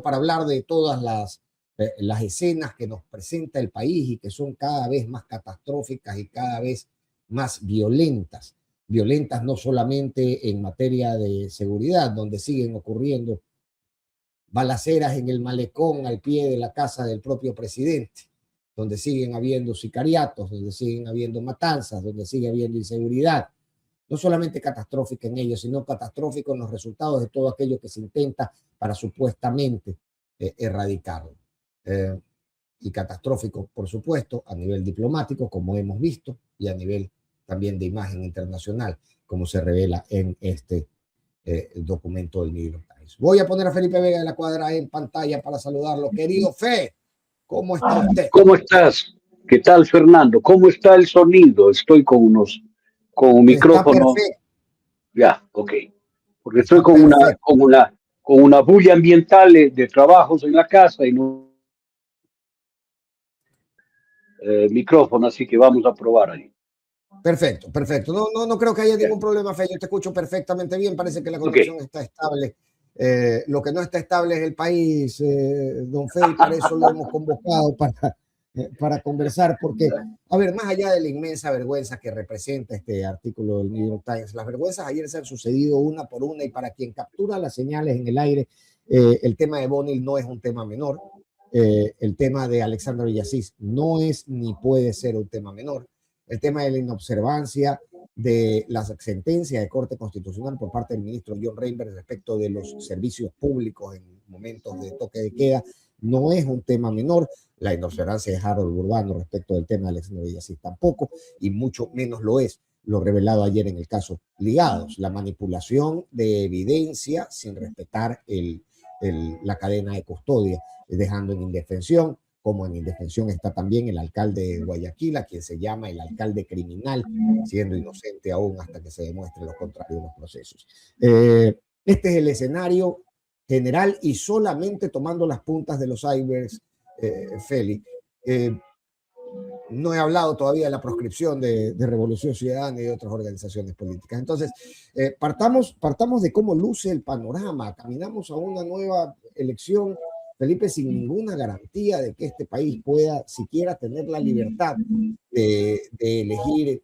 para hablar de todas las escenas que nos presenta el país y que son cada vez más catastróficas y cada vez más violentas. Violentas no solamente en materia de seguridad, donde siguen ocurriendo balaceras en el malecón al pie de la casa del propio presidente, donde siguen habiendo sicariatos, donde siguen habiendo matanzas, donde sigue habiendo inseguridad. No solamente catastrófica en ellos, sino catastrófico en los resultados de todo aquello que se intenta para supuestamente erradicarlo. Y catastrófico, por supuesto, a nivel diplomático, como hemos visto, y a nivel también de imagen internacional, como se revela en este documento del New York Times. Voy a poner a Felipe Vega de la Cuadra en pantalla para saludarlo. Querido Fe, ¿cómo está usted? ¿Cómo estás? ¿Qué tal, Fernando? ¿Cómo está el sonido? Estoy con un micrófono. Está perfecto. Ya, ok. Porque Está estoy con una bulla ambiental de trabajos en la casa y no micrófono, así que vamos a probar ahí. Perfecto, perfecto. No creo que haya ningún problema, Fe. Yo te escucho perfectamente bien. Parece que la conexión está estable. Lo que no está estable es el país, don Fe, y para eso lo hemos convocado para conversar, porque, a ver, más allá de la inmensa vergüenza que representa este artículo del New York Times, las vergüenzas ayer se han sucedido una por una, y para quien captura las señales en el aire, el tema de Bonil no es un tema menor. El tema de Alexandra Villasís no es ni puede ser un tema menor. El tema de la inobservancia de la sentencia de Corte Constitucional por parte del ministro John Reinberg respecto de los servicios públicos en momentos de toque de queda no es un tema menor. La inobservancia de Harold Urbano respecto del tema de Alexandra Villasís tampoco, y mucho menos lo es lo revelado ayer en el caso Ligados, la manipulación de evidencia sin respetar la cadena de custodia, dejando en indefensión, como en indefensión está también el alcalde de Guayaquil, a quien se llama el alcalde criminal, siendo inocente aún hasta que se demuestre lo contrario en los procesos. Este es el escenario general, y solamente tomando las puntas de los icebergs, Feli. No he hablado todavía de la proscripción de Revolución Ciudadana y de otras organizaciones políticas. Entonces, partamos de cómo luce el panorama. Caminamos a una nueva elección, Felipe, sin ninguna garantía de que este país pueda siquiera tener la libertad de elegir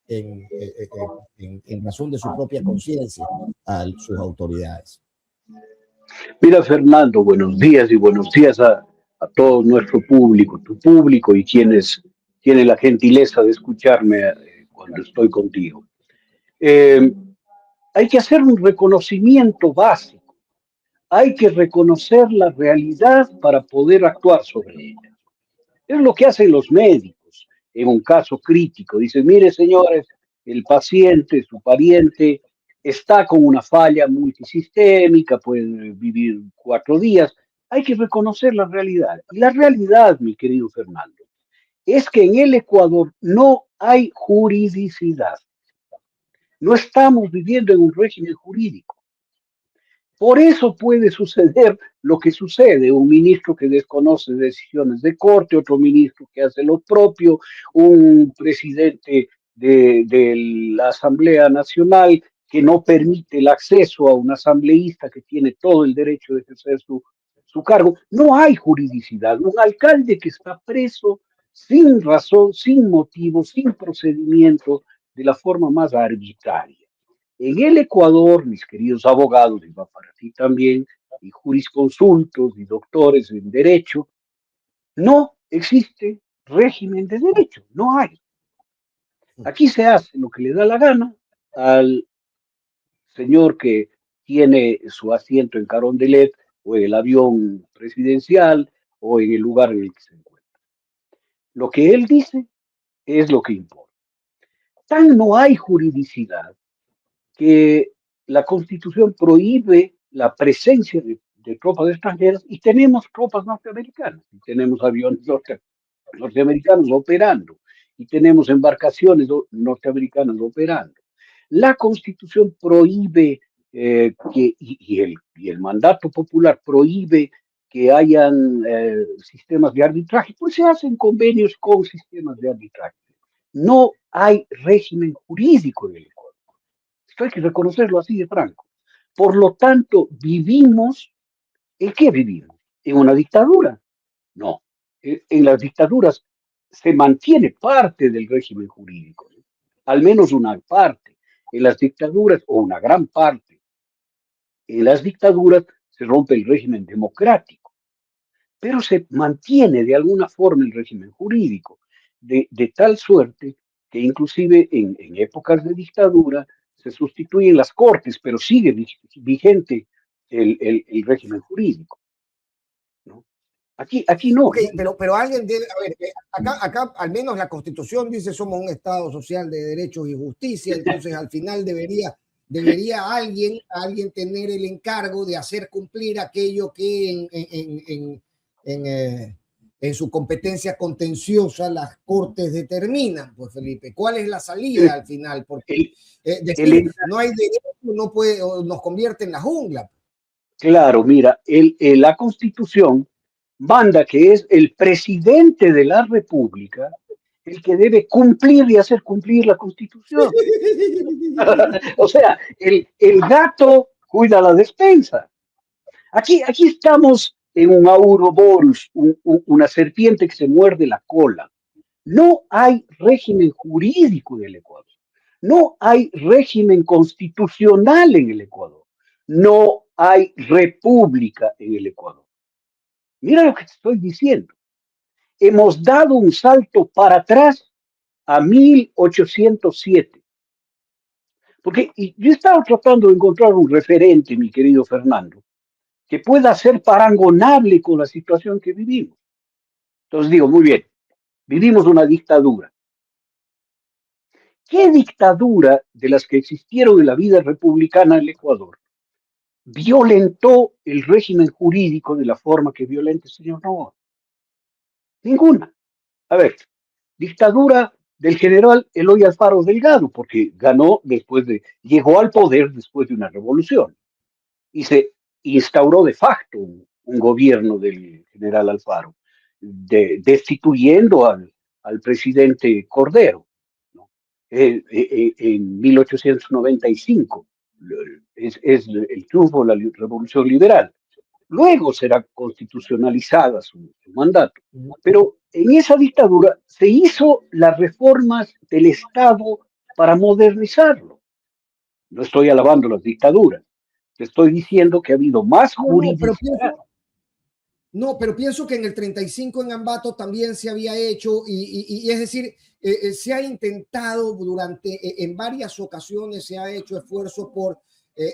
en razón de su propia conciencia a sus autoridades. Mira, Fernando, buenos días, y buenos días a todo nuestro público, tu público, y quienes tienen la gentileza de escucharme cuando estoy contigo. Hay que hacer un reconocimiento básico. Hay que reconocer la realidad para poder actuar sobre ella. Es lo que hacen los médicos en un caso crítico. Dicen, mire, señores, el paciente, su pariente, está con una falla multisistémica, puede vivir 4 días. Hay que reconocer la realidad. Y la realidad, mi querido Fernando, es que en el Ecuador no hay juridicidad. No estamos viviendo en un régimen jurídico. Por eso puede suceder lo que sucede: un ministro que desconoce decisiones de corte, otro ministro que hace lo propio, un presidente de la Asamblea Nacional que no permite el acceso a un asambleísta que tiene todo el derecho de ejercer su cargo. No hay juridicidad. Un alcalde que está preso sin razón, sin motivo, sin procedimiento, de la forma más arbitraria. En el Ecuador, mis queridos abogados, y va para ti también, y jurisconsultos y doctores en derecho, no existe régimen de derecho, no hay. Aquí se hace lo que le da la gana al señor que tiene su asiento en Carondelet, o en el avión presidencial, o en el lugar en el que se encuentra. Lo que él dice es lo que importa. Tan no hay juridicidad que la Constitución prohíbe la presencia de tropas extranjeras, y tenemos tropas norteamericanas, y tenemos aviones norteamericanos operando, y tenemos embarcaciones norteamericanas operando. La Constitución prohíbe y el mandato popular prohíbe que hayan sistemas de arbitraje, pues se hacen convenios con sistemas de arbitraje. No hay régimen jurídico en el Ecuador. Esto hay que reconocerlo así de franco. Por lo tanto, vivimos ¿En qué vivimos? ¿En una dictadura? No. En las dictaduras se mantiene parte del régimen jurídico, ¿no? Al menos una parte. En las dictaduras, o una gran parte, en las dictaduras se rompe el régimen democrático, pero se mantiene de alguna forma el régimen jurídico, de tal suerte que inclusive en épocas de dictadura se sustituyen las cortes, pero sigue vigente el régimen jurídico, ¿no? Aquí no, Ok, pero alguien debe, a ver, acá al menos la Constitución dice somos un Estado social de derechos y justicia, entonces al final debería alguien tener el encargo de hacer cumplir aquello que en su competencia contenciosa las cortes determinan. Pues Felipe, ¿cuál es la salida al final? Porque decir no hay derecho no puede, nos convierte en la jungla. claro, mira, la Constitución manda que es el presidente de la República el que debe cumplir y hacer cumplir la Constitución. O sea, el gato cuida la despensa. Aquí estamos en un Ouroboros, una serpiente que se muerde la cola. No hay régimen jurídico en el Ecuador. No hay régimen constitucional en el Ecuador. No hay república en el Ecuador. Mira lo que te estoy diciendo. Hemos dado un salto para atrás a 1807. Porque yo estaba tratando de encontrar un referente, mi querido Fernando, que pueda ser parangonable con la situación que vivimos. Entonces digo, muy bien, vivimos una dictadura. ¿Qué dictadura de las que existieron en la vida republicana del Ecuador violentó el régimen jurídico de la forma que violenta el señor Novoa? Ninguna. A ver, dictadura del general Eloy Alfaro Delgado, porque llegó al poder después de una revolución y se instauró de facto un gobierno del general Alfaro, destituyendo al presidente Cordero, ¿no? En 1895 es el triunfo de la revolución liberal. Luego será constitucionalizada su mandato. Pero en esa dictadura se hizo las reformas del Estado para modernizarlo. No estoy alabando las dictaduras. Te estoy diciendo que ha habido más No, juridicidad. pero pienso que en el 35 en Ambato también se había hecho y es decir, se ha intentado en varias ocasiones se ha hecho esfuerzo por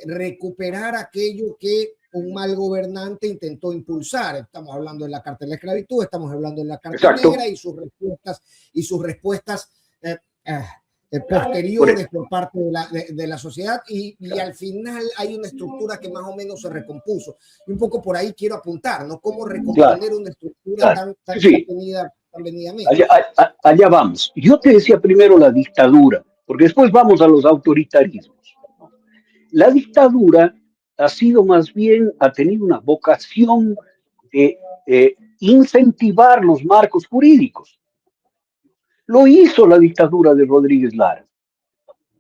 recuperar aquello que un mal gobernante intentó impulsar. Estamos hablando de la Carta de la Esclavitud, estamos hablando de la Carta Exacto. Negra y sus respuestas posteriores por parte de la sociedad y al final hay una estructura que más o menos se recompuso. Y un poco por ahí quiero apuntar, ¿no? Cómo recomponer una estructura tan venidamente. Allá vamos. Yo te decía primero la dictadura, porque después vamos a los autoritarismos. La dictadura ha tenido una vocación de incentivar los marcos jurídicos. Lo hizo la dictadura de Rodríguez Lara.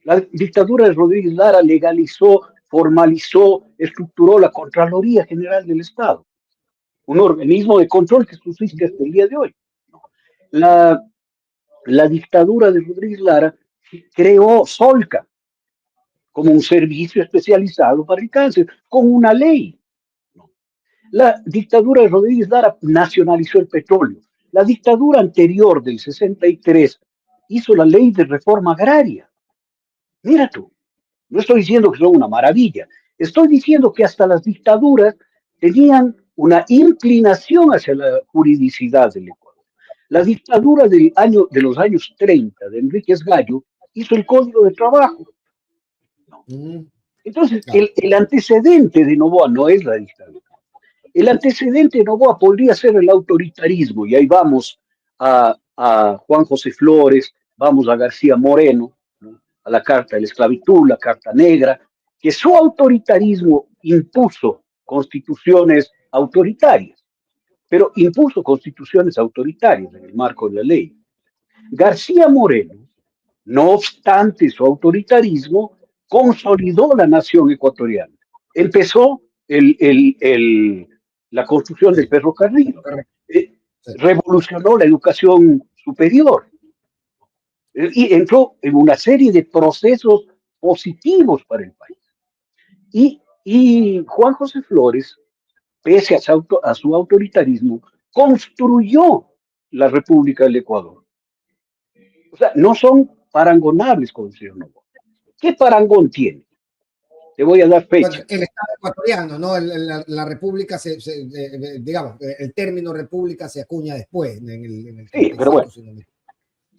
La dictadura de Rodríguez Lara legalizó, formalizó, estructuró la Contraloría General del Estado, un organismo de control que subsiste hasta el día de hoy. La dictadura de Rodríguez Lara creó Solca como un servicio especializado para el cáncer, con una ley. La dictadura de Rodríguez Lara nacionalizó el petróleo. La dictadura anterior del 63 hizo la ley de reforma agraria. Mira tú, no estoy diciendo que son una maravilla, estoy diciendo que hasta las dictaduras tenían una inclinación hacia la juridicidad del Ecuador. La dictadura de los años 30 de Enríquez Gallo hizo el Código de Trabajo. Entonces, el antecedente de Noboa no es la dictadura. El antecedente de Noboa podría ser el autoritarismo, y ahí vamos a Juan José Flores, vamos a García Moreno, ¿no? A la Carta de la Esclavitud, la Carta Negra, que su autoritarismo impuso constituciones autoritarias, pero impuso constituciones autoritarias en el marco de la ley. García Moreno, no obstante su autoritarismo, consolidó la nación ecuatoriana. Empezó la construcción del ferrocarril, Sí. revolucionó la educación superior y entró en una serie de procesos positivos para el país. Y Juan José Flores, pese a su autoritarismo, construyó la República del Ecuador. O sea, no son parangonables con el señor Noboa. ¿Qué parangón tiene? Te voy a dar Bueno, fecha. el Estado ecuatoriano, ¿no? La República, digamos, el término República se acuña después, en el Sí, pero 35, bueno, si no me equivoco.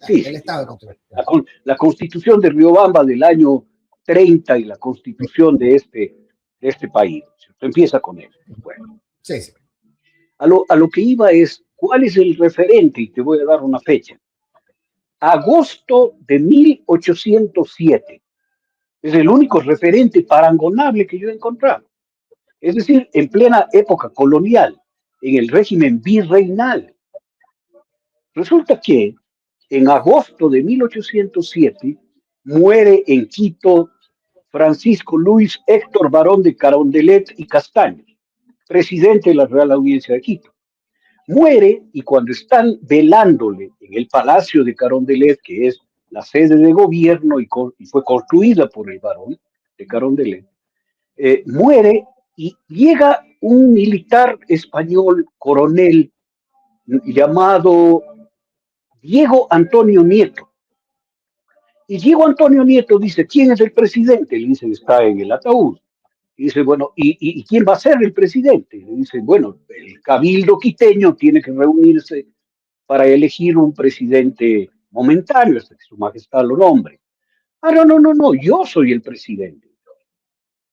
sí, El sí. Estado No. ecuatoriano. La Constitución de Riobamba del año 30 y la Constitución de este país. Empieza con él. Bueno, Sí, sí. a lo que iba es, ¿cuál es el referente? Y te voy a dar una fecha. Agosto de 1807. Es el único referente parangonable que yo he encontrado. Es decir, en plena época colonial, en el régimen virreinal. Resulta que en agosto de 1807 muere en Quito Francisco Luis Héctor Barón de Carondelet y Castaños, presidente de la Real Audiencia de Quito. Muere y cuando están velándole en el Palacio de Carondelet, que es la sede de gobierno y fue construida por el Barón de Carondelet, muere y llega un militar español, coronel, llamado Diego Antonio Nieto. Y Diego Antonio Nieto dice, ¿quién es el presidente? Le dicen, está en el ataúd. Y dice, bueno, ¿y quién va a ser el presidente? Le dicen, bueno, el cabildo quiteño tiene que reunirse para elegir un presidente momentáneo, hasta que su majestad lo nombre. Ah, no, yo soy el presidente.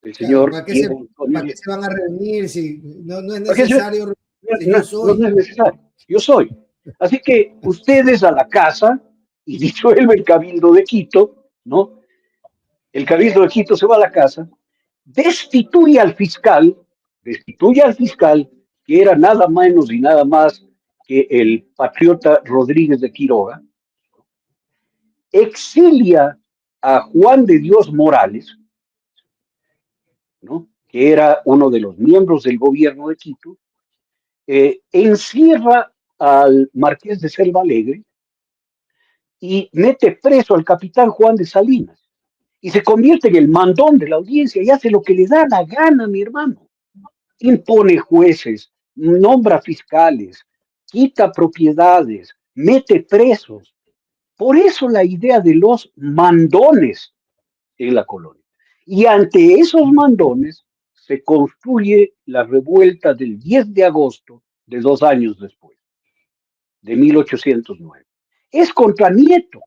El Claro, señor Diego Antonio ¿para qué Nieto. se van a reunir si no es ¿Para qué necesario reunirse? Yo no soy. es necesario. Yo soy. Así que ustedes a la casa, y disuelve el cabildo de Quito, ¿no? El cabildo de Quito se va a la casa, destituye al fiscal, que era nada menos y nada más que el patriota Rodríguez de Quiroga, exilia a Juan de Dios Morales, ¿no? Que era uno de los miembros del gobierno de Quito, encierra al marqués de Selva Alegre y mete preso al capitán Juan de Salinas y se convierte en el mandón de la audiencia y hace lo que le da la gana, mi hermano. Impone jueces, nombra fiscales, quita propiedades, mete presos. Por eso la idea de los mandones en la colonia. Y ante esos mandones se construye la revuelta del 10 de agosto de 2 años después, de 1809. Es contra Nieto.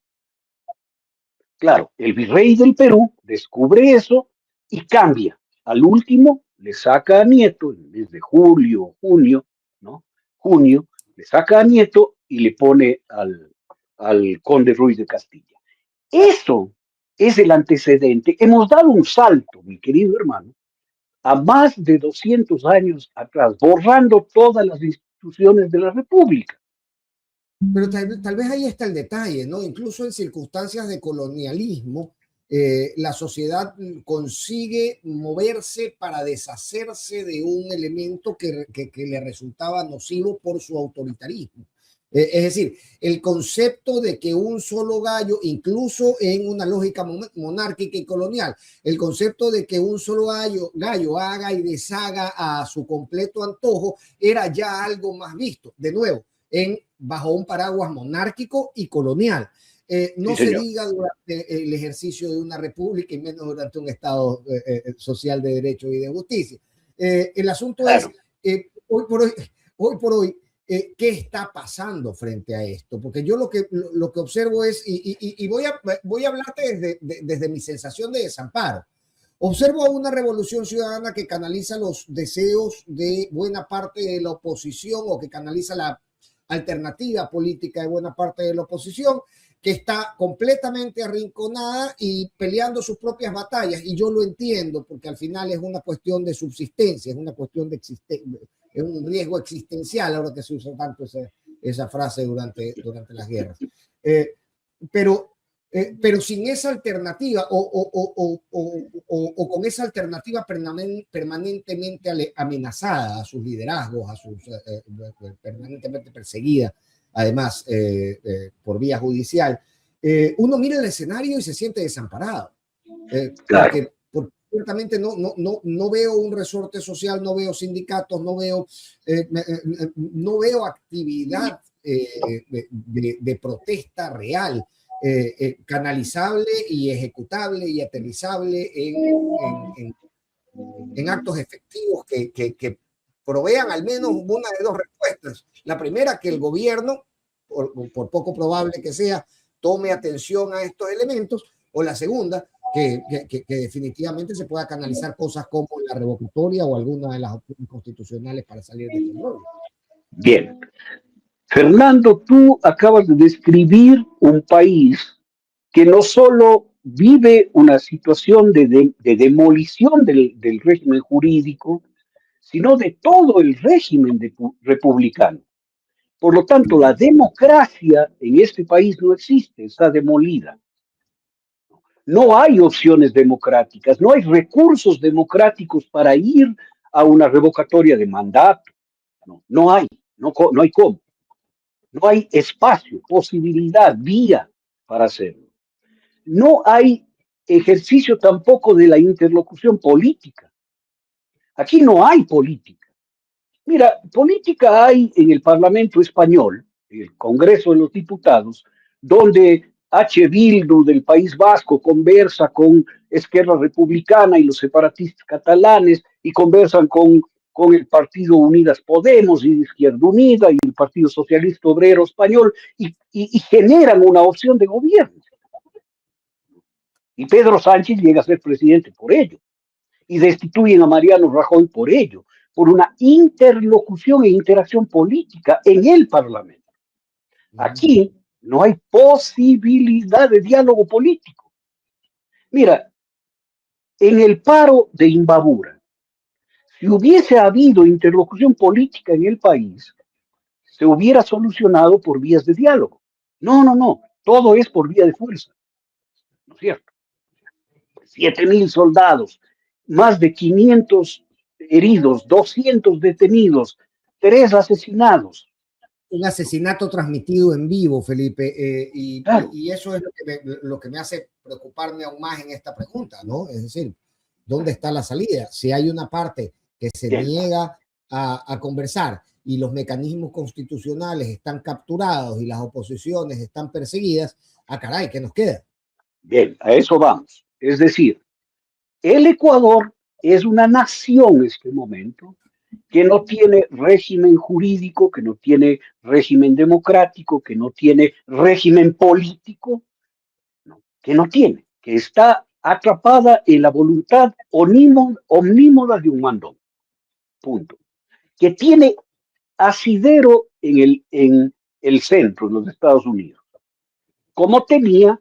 Claro, el virrey del Perú descubre eso y cambia. Al último le saca a Nieto, en el mes de julio, junio, ¿no? Junio, le saca a Nieto y le pone al conde Ruiz de Castilla. Eso es el antecedente. Hemos dado un salto, mi querido hermano, a más de 200 años atrás, borrando todas las instituciones de la República. Pero tal vez ahí está el detalle, ¿no? Incluso en circunstancias de colonialismo, la sociedad consigue moverse para deshacerse de un elemento que le resultaba nocivo por su autoritarismo. Es decir, el concepto de que un solo gallo, incluso en una lógica monárquica y colonial, el concepto de que un solo gallo haga y deshaga a su completo antojo era ya algo más visto. De nuevo, bajo un paraguas monárquico y colonial. No Sí, se señor. diga durante el ejercicio de una república y menos durante un Estado social de derecho y de justicia. El asunto Claro. es, hoy por hoy, ¿qué está pasando frente a esto? Porque yo lo que observo es, y voy a hablarte desde mi sensación de desamparo. Observo una revolución ciudadana que canaliza los deseos de buena parte de la oposición o que canaliza la alternativa política de buena parte de la oposición, que está completamente arrinconada y peleando sus propias batallas. Y yo lo entiendo, porque al final es una cuestión de subsistencia, es una cuestión de existencia, es un riesgo existencial, ahora que se usa tanto esa frase durante las guerras. Pero pero sin esa alternativa o con esa alternativa permanentemente amenazada a sus liderazgos, permanentemente perseguida, además por vía judicial, uno mira el escenario y se siente desamparado. Claro. Porque ciertamente no veo un resorte social, no veo sindicatos, no veo actividad de protesta real, canalizable y ejecutable y aterrizable en actos efectivos que provean al menos una de dos respuestas. La primera, que el gobierno, por poco probable que sea, tome atención a estos elementos, o la segunda, que definitivamente se pueda canalizar cosas como la revocatoria o alguna de las opciones constitucionales para salir de este rollo. Bien. Fernando, tú acabas de describir un país que no solo vive una situación de demolición del régimen jurídico, sino de todo el régimen republicano. Por lo tanto, la democracia en este país no existe, está demolida. No hay opciones democráticas, no hay recursos democráticos para ir a una revocatoria de mandato. No hay cómo. No hay espacio, posibilidad, vía para hacerlo. No hay ejercicio tampoco de la interlocución política. Aquí no hay política. Mira, política hay en el Parlamento español, en el Congreso de los Diputados, donde H. Bildu del País Vasco conversa con Esquerra Republicana y los separatistas catalanes y conversan con el Partido Unidas Podemos y Izquierda Unida y el Partido Socialista Obrero Español y generan una opción de gobierno. Y Pedro Sánchez llega a ser presidente por ello. Y destituyen a Mariano Rajoy por ello, por una interlocución e interacción política en el Parlamento. Aquí no hay posibilidad de diálogo político. Mira, en el paro de Imbabura, si hubiese habido interlocución política en el país, se hubiera solucionado por vías de diálogo. No, todo es por vía de fuerza. ¿No es cierto? 7,000 soldados, más de 500 heridos, 200 detenidos, 3 asesinados. Un asesinato transmitido en vivo, Felipe, Claro. y eso es lo que me hace preocuparme aún más en esta pregunta, ¿no? Es decir, ¿dónde está la salida? Si hay una parte que se niega a conversar y los mecanismos constitucionales están capturados y las oposiciones están perseguidas, caray, ¿qué nos queda? Bien, a eso vamos. Es decir, el Ecuador es una nación en este momento que no tiene régimen jurídico, que no tiene régimen democrático, que no tiene régimen político, ¿no? Que está atrapada en la voluntad omnímoda de un mandón. Punto. Que tiene asidero en el centro, en los Estados Unidos, como tenía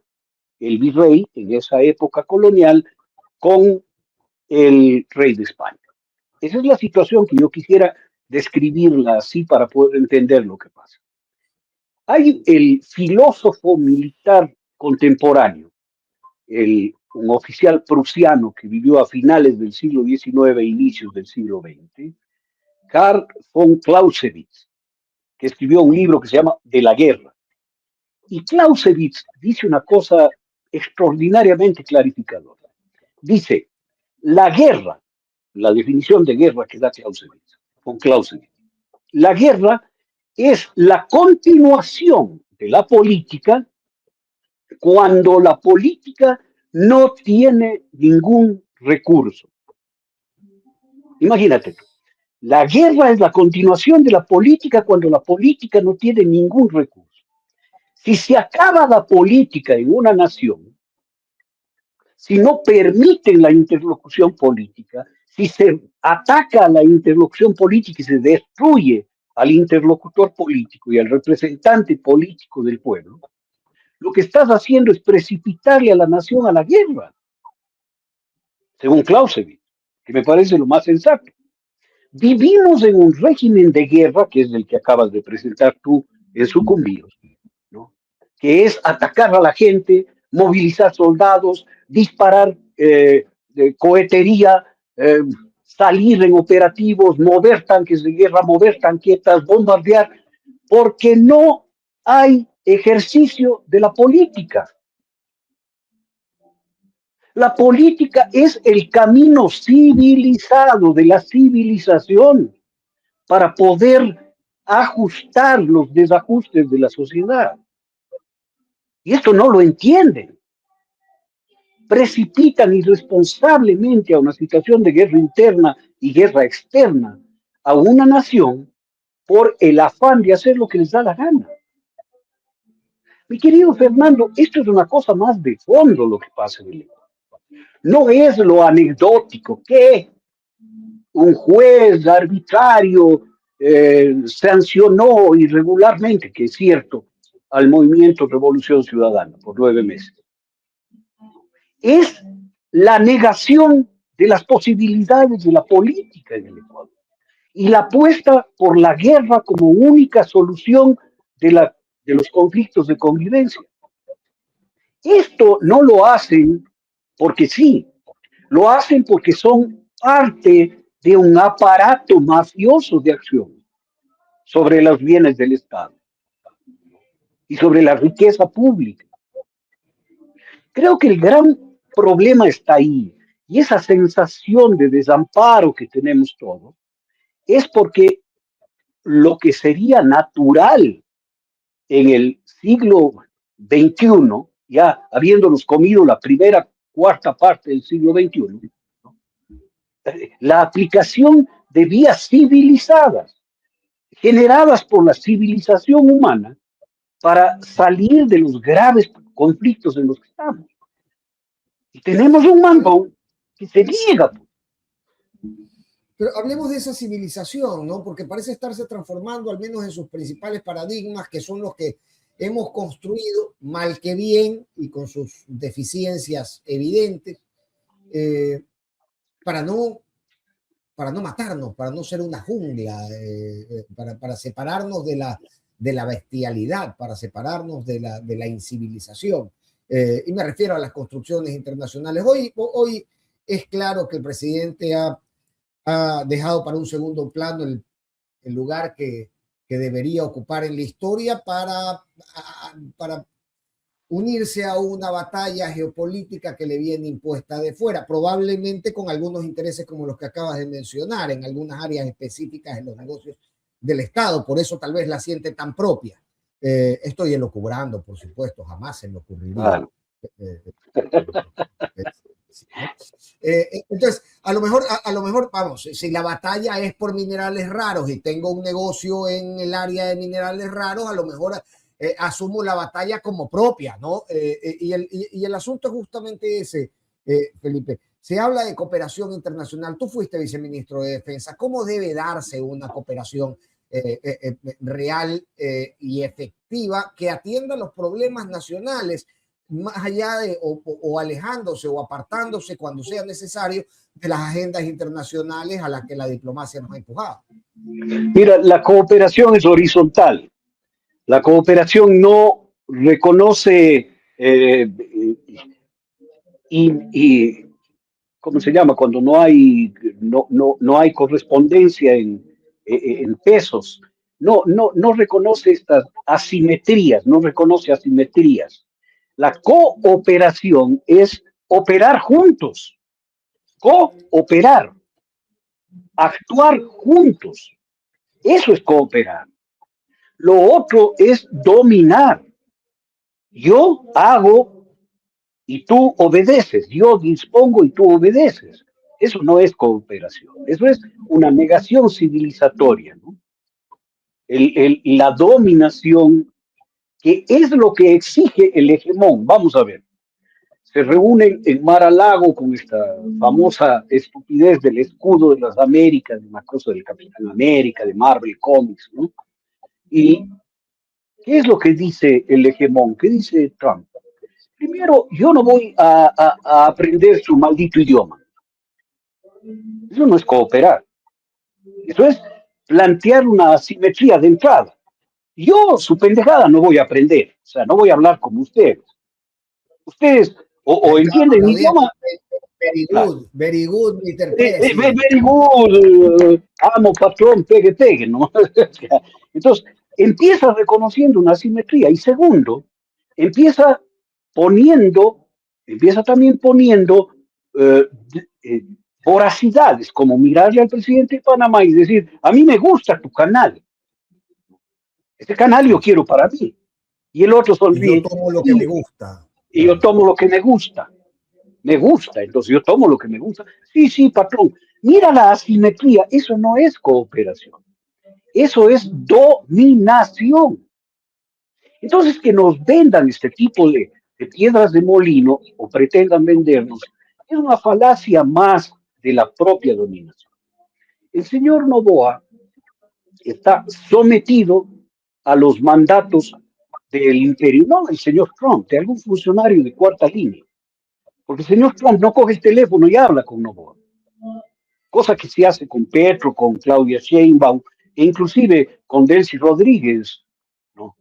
el virrey en esa época colonial con el rey de España. Esa es la situación que yo quisiera describirla así para poder entender lo que pasa. Hay el filósofo militar contemporáneo, un oficial prusiano que vivió a finales del siglo XIX e inicios del siglo XX, Karl von Clausewitz, que escribió un libro que se llama De la guerra. Y Clausewitz dice una cosa extraordinariamente clarificadora. Dice, la guerra, la definición de guerra que da Clausewitz, von Clausewitz, la guerra es la continuación de la política cuando la política no tiene ningún recurso. Imagínate, la guerra es la continuación de la política cuando la política no tiene ningún recurso. Si se acaba la política en una nación, si no permiten la interlocución política, si se ataca a la interlocución política y se destruye al interlocutor político y al representante político del pueblo, lo que estás haciendo es precipitarle a la nación a la guerra, según Clausewitz, que me parece lo más sensato. Vivimos en un régimen de guerra, que es el que acabas de presentar tú en Sucumbíos, ¿no? Que es atacar a la gente, movilizar soldados, disparar cohetería, salir en operativos, mover tanques de guerra, mover tanquetas, bombardear, porque no hay ejercicio de la política. La política es el camino civilizado de la civilización para poder ajustar los desajustes de la sociedad. Y esto no lo entienden. Precipitan irresponsablemente a una situación de guerra interna y guerra externa a una nación por el afán de hacer lo que les da la gana. Mi querido Fernando, esto es una cosa más de fondo lo que pasa en el Ecuador. No es lo anecdótico que un juez arbitrario sancionó irregularmente, que es cierto, al movimiento Revolución Ciudadana por 9 meses. Es la negación de las posibilidades de la política en el Ecuador y la apuesta por la guerra como única solución de los conflictos de convivencia. Esto no lo hacen porque sí, lo hacen porque son parte de un aparato mafioso de acción sobre los bienes del Estado y sobre la riqueza pública. Creo que el gran problema está ahí, y esa sensación de desamparo que tenemos todos es porque lo que sería natural en el siglo XXI, ya habiéndonos comido la primera cuarta parte del siglo XXI, la aplicación de vías civilizadas, generadas por la civilización humana, para salir de los graves conflictos en los que estamos. Y tenemos un mandón que se niega. Pero hablemos de esa civilización, ¿no? Porque parece estarse transformando, al menos en sus principales paradigmas, que son los que hemos construido, mal que bien, y con sus deficiencias evidentes, para no matarnos, para no ser una jungla, para separarnos de la bestialidad, para separarnos de la incivilización. Y me refiero a las construcciones internacionales. Hoy es claro que el presidente ha dejado para un segundo plano el lugar que debería ocupar en la historia para unirse a una batalla geopolítica que le viene impuesta de fuera, probablemente con algunos intereses como los que acabas de mencionar, en algunas áreas específicas en los negocios del Estado, por eso tal vez la siente tan propia. Estoy elucubrando, por supuesto, jamás se me ocurriría. Claro. Entonces, a lo mejor, vamos, si la batalla es por minerales raros y tengo un negocio en el área de minerales raros, a lo mejor asumo la batalla como propia, ¿no? Y el asunto es justamente ese, Felipe. Se habla de cooperación internacional. Tú fuiste viceministro de Defensa. ¿Cómo debe darse una cooperación real y efectiva que atienda los problemas nacionales, más allá de o alejándose o apartándose cuando sea necesario de las agendas internacionales a las que la diplomacia nos ha empujado? Mira, la cooperación es horizontal. La cooperación no reconoce ¿cómo se llama? Cuando no hay correspondencia en pesos. No reconoce estas asimetrías, no reconoce asimetrías. La cooperación es operar juntos, cooperar, actuar juntos. Eso es cooperar. Lo otro es dominar. Yo hago y tú obedeces. Yo dispongo y tú obedeces. Eso no es cooperación. Eso es una negación civilizatoria, ¿no? La dominación, que es lo que exige el hegemón. Vamos a ver. Se reúnen en Mar-a-Lago con esta famosa estupidez del escudo de las Américas, de una cosa del Capitán América, de Marvel Comics, ¿no? ¿Y qué es lo que dice el hegemón? ¿Qué dice Trump? Primero, yo no voy a aprender su maldito idioma. Eso no es cooperar. Eso es plantear una asimetría de entrada. Yo, su pendejada, no voy a aprender. O sea, no voy a hablar como ustedes. Ustedes o entienden mi idioma. Very good, Mr. President. Very good, amo patrón, pegue, pegue, ¿no? Entonces, empieza reconociendo una asimetría y segundo, empieza también poniendo eh, voracidades, como mirarle al presidente de Panamá y decir, a mí me gusta tu canal, este canal yo quiero para mí. Y el otro sonríe. Y yo tomo lo que me gusta. Y yo tomo lo que me gusta. Me gusta, entonces yo tomo lo que me gusta. Sí, sí, patrón. Mira la asimetría, eso no es cooperación. Eso es dominación. Entonces, que nos vendan este tipo de piedras de molino o pretendan vendernos, es una falacia más de la propia dominación. El señor Noboa está sometido a los mandatos del imperio, no el señor Trump, de algún funcionario de cuarta línea. Porque el señor Trump no coge el teléfono y habla con Noboa. Cosa que se hace con Petro, con Claudia Sheinbaum, e inclusive con Delcy Rodríguez, ¿no?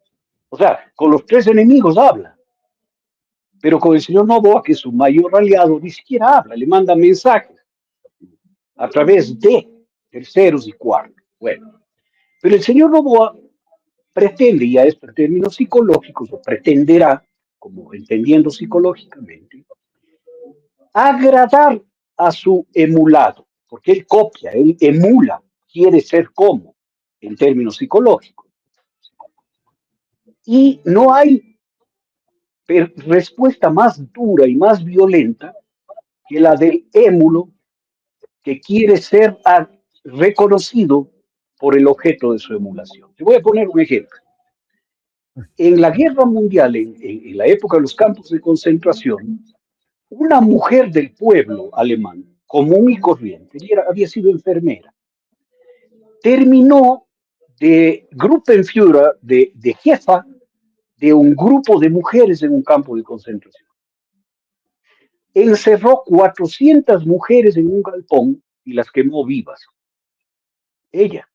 O sea, con los tres enemigos habla. Pero con el señor Noboa, que es su mayor aliado, ni siquiera habla, le manda mensajes a través de terceros y cuartos. Bueno, pero el señor Noboa pretende, y a esto en términos psicológicos, o pretenderá, como entendiendo psicológicamente, agradar a su emulado, porque él copia, él emula, quiere ser como, en términos psicológicos. Y no hay respuesta más dura y más violenta que la del émulo que quiere ser reconocido por el objeto de su emulación. Te voy a poner un ejemplo. En la guerra mundial, en la época de los campos de concentración, una mujer del pueblo alemán, común y corriente, había sido enfermera, terminó de Gruppenführer, de jefa de un grupo de mujeres en un campo de concentración. Encerró 400 mujeres en un galpón y las quemó vivas. Ella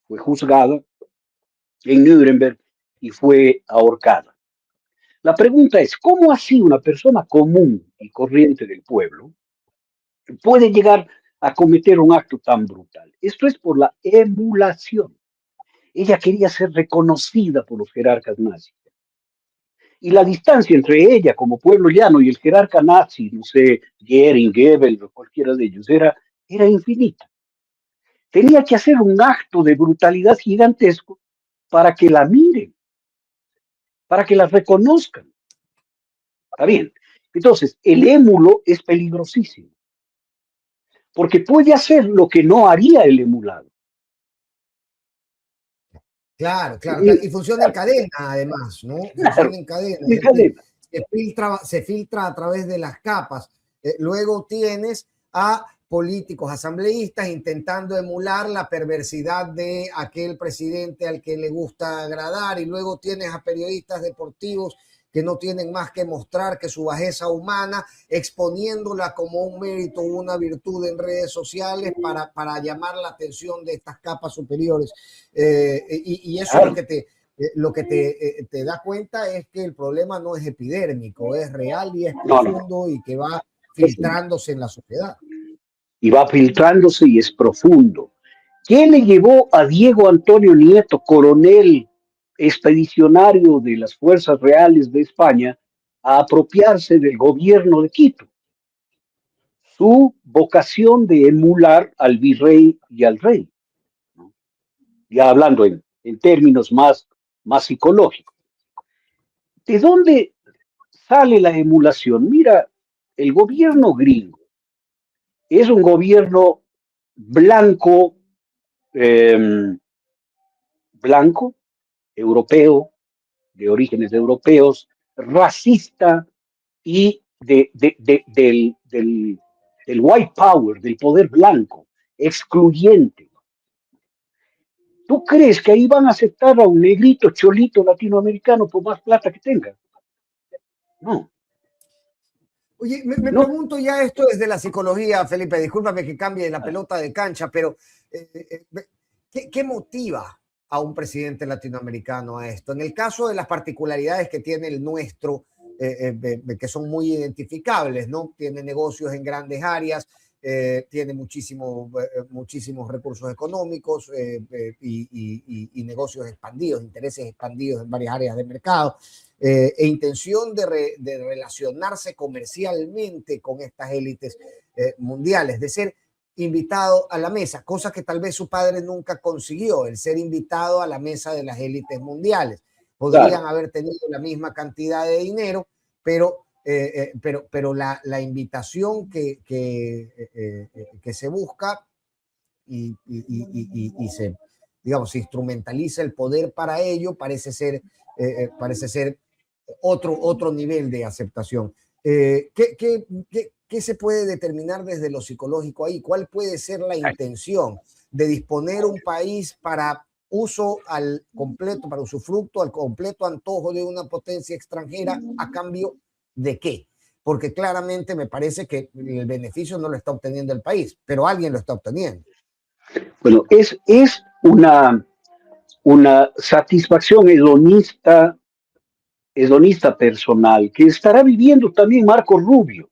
fue juzgada en Nuremberg y fue ahorcada. La pregunta es, ¿cómo así una persona común y corriente del pueblo puede llegar a cometer un acto tan brutal? Esto es por la emulación. Ella quería ser reconocida por los jerarcas nazis. Y la distancia entre ella como pueblo llano y el jerarca nazi, no sé, Goering, Goebbels o cualquiera de ellos, era infinita. Tenía que hacer un acto de brutalidad gigantesco para que la miren, para que la reconozcan. ¿Está bien? Entonces, el émulo es peligrosísimo, porque puede hacer lo que no haría el emulado. Claro, claro, claro. Y funciona en cadena, además, ¿no? Funciona en cadena. En cadena. Se filtra a través de las capas. Luego tienes a políticos, asambleístas intentando emular la perversidad de aquel presidente al que le gusta agradar, y luego tienes a periodistas deportivos que no tienen más que mostrar que su bajeza humana, exponiéndola como un mérito o una virtud en redes sociales para llamar la atención de estas capas superiores. Y eso es lo que te da cuenta es que el problema no es epidérmico, es real y es profundo y que va filtrándose en la sociedad. Y va filtrándose y es profundo. ¿Qué le llevó a Diego Antonio Nieto, coronel expedicionario de las Fuerzas Reales de España, a apropiarse del gobierno de Quito? Su vocación de emular al virrey y al rey, ¿no? Ya hablando en términos más psicológicos. ¿De dónde sale la emulación? Mira, el gobierno gringo es un gobierno blanco, europeo, de orígenes europeos, racista y del white power, del poder blanco, excluyente. ¿Tú crees que ahí van a aceptar a un negrito cholito latinoamericano por más plata que tenga? No. Oye, me pregunto ya esto desde la psicología, Felipe, discúlpame que cambie la pelota de cancha, pero ¿qué motiva a un presidente latinoamericano a esto? En el caso de las particularidades que tiene el nuestro, que son muy identificables, ¿no? Tiene negocios en grandes áreas, tiene muchísimos recursos económicos y negocios expandidos, intereses expandidos en varias áreas del mercado, e intención de relacionarse comercialmente con estas élites mundiales, de ser invitado a la mesa, cosa que tal vez su padre nunca consiguió, el ser invitado a la mesa de las élites mundiales. Podrían haber tenido la misma cantidad de dinero, pero la invitación que se busca y se, digamos, se instrumentaliza el poder para ello, parece ser otro nivel de aceptación. ¿Qué se puede determinar desde lo psicológico ahí? ¿Cuál puede ser la intención de disponer un país para uso al completo, para usufructo al completo antojo de una potencia extranjera a cambio de qué? Porque claramente me parece que el beneficio no lo está obteniendo el país, pero alguien lo está obteniendo. Bueno, es una satisfacción hedonista personal que estará viviendo también Marco Rubio.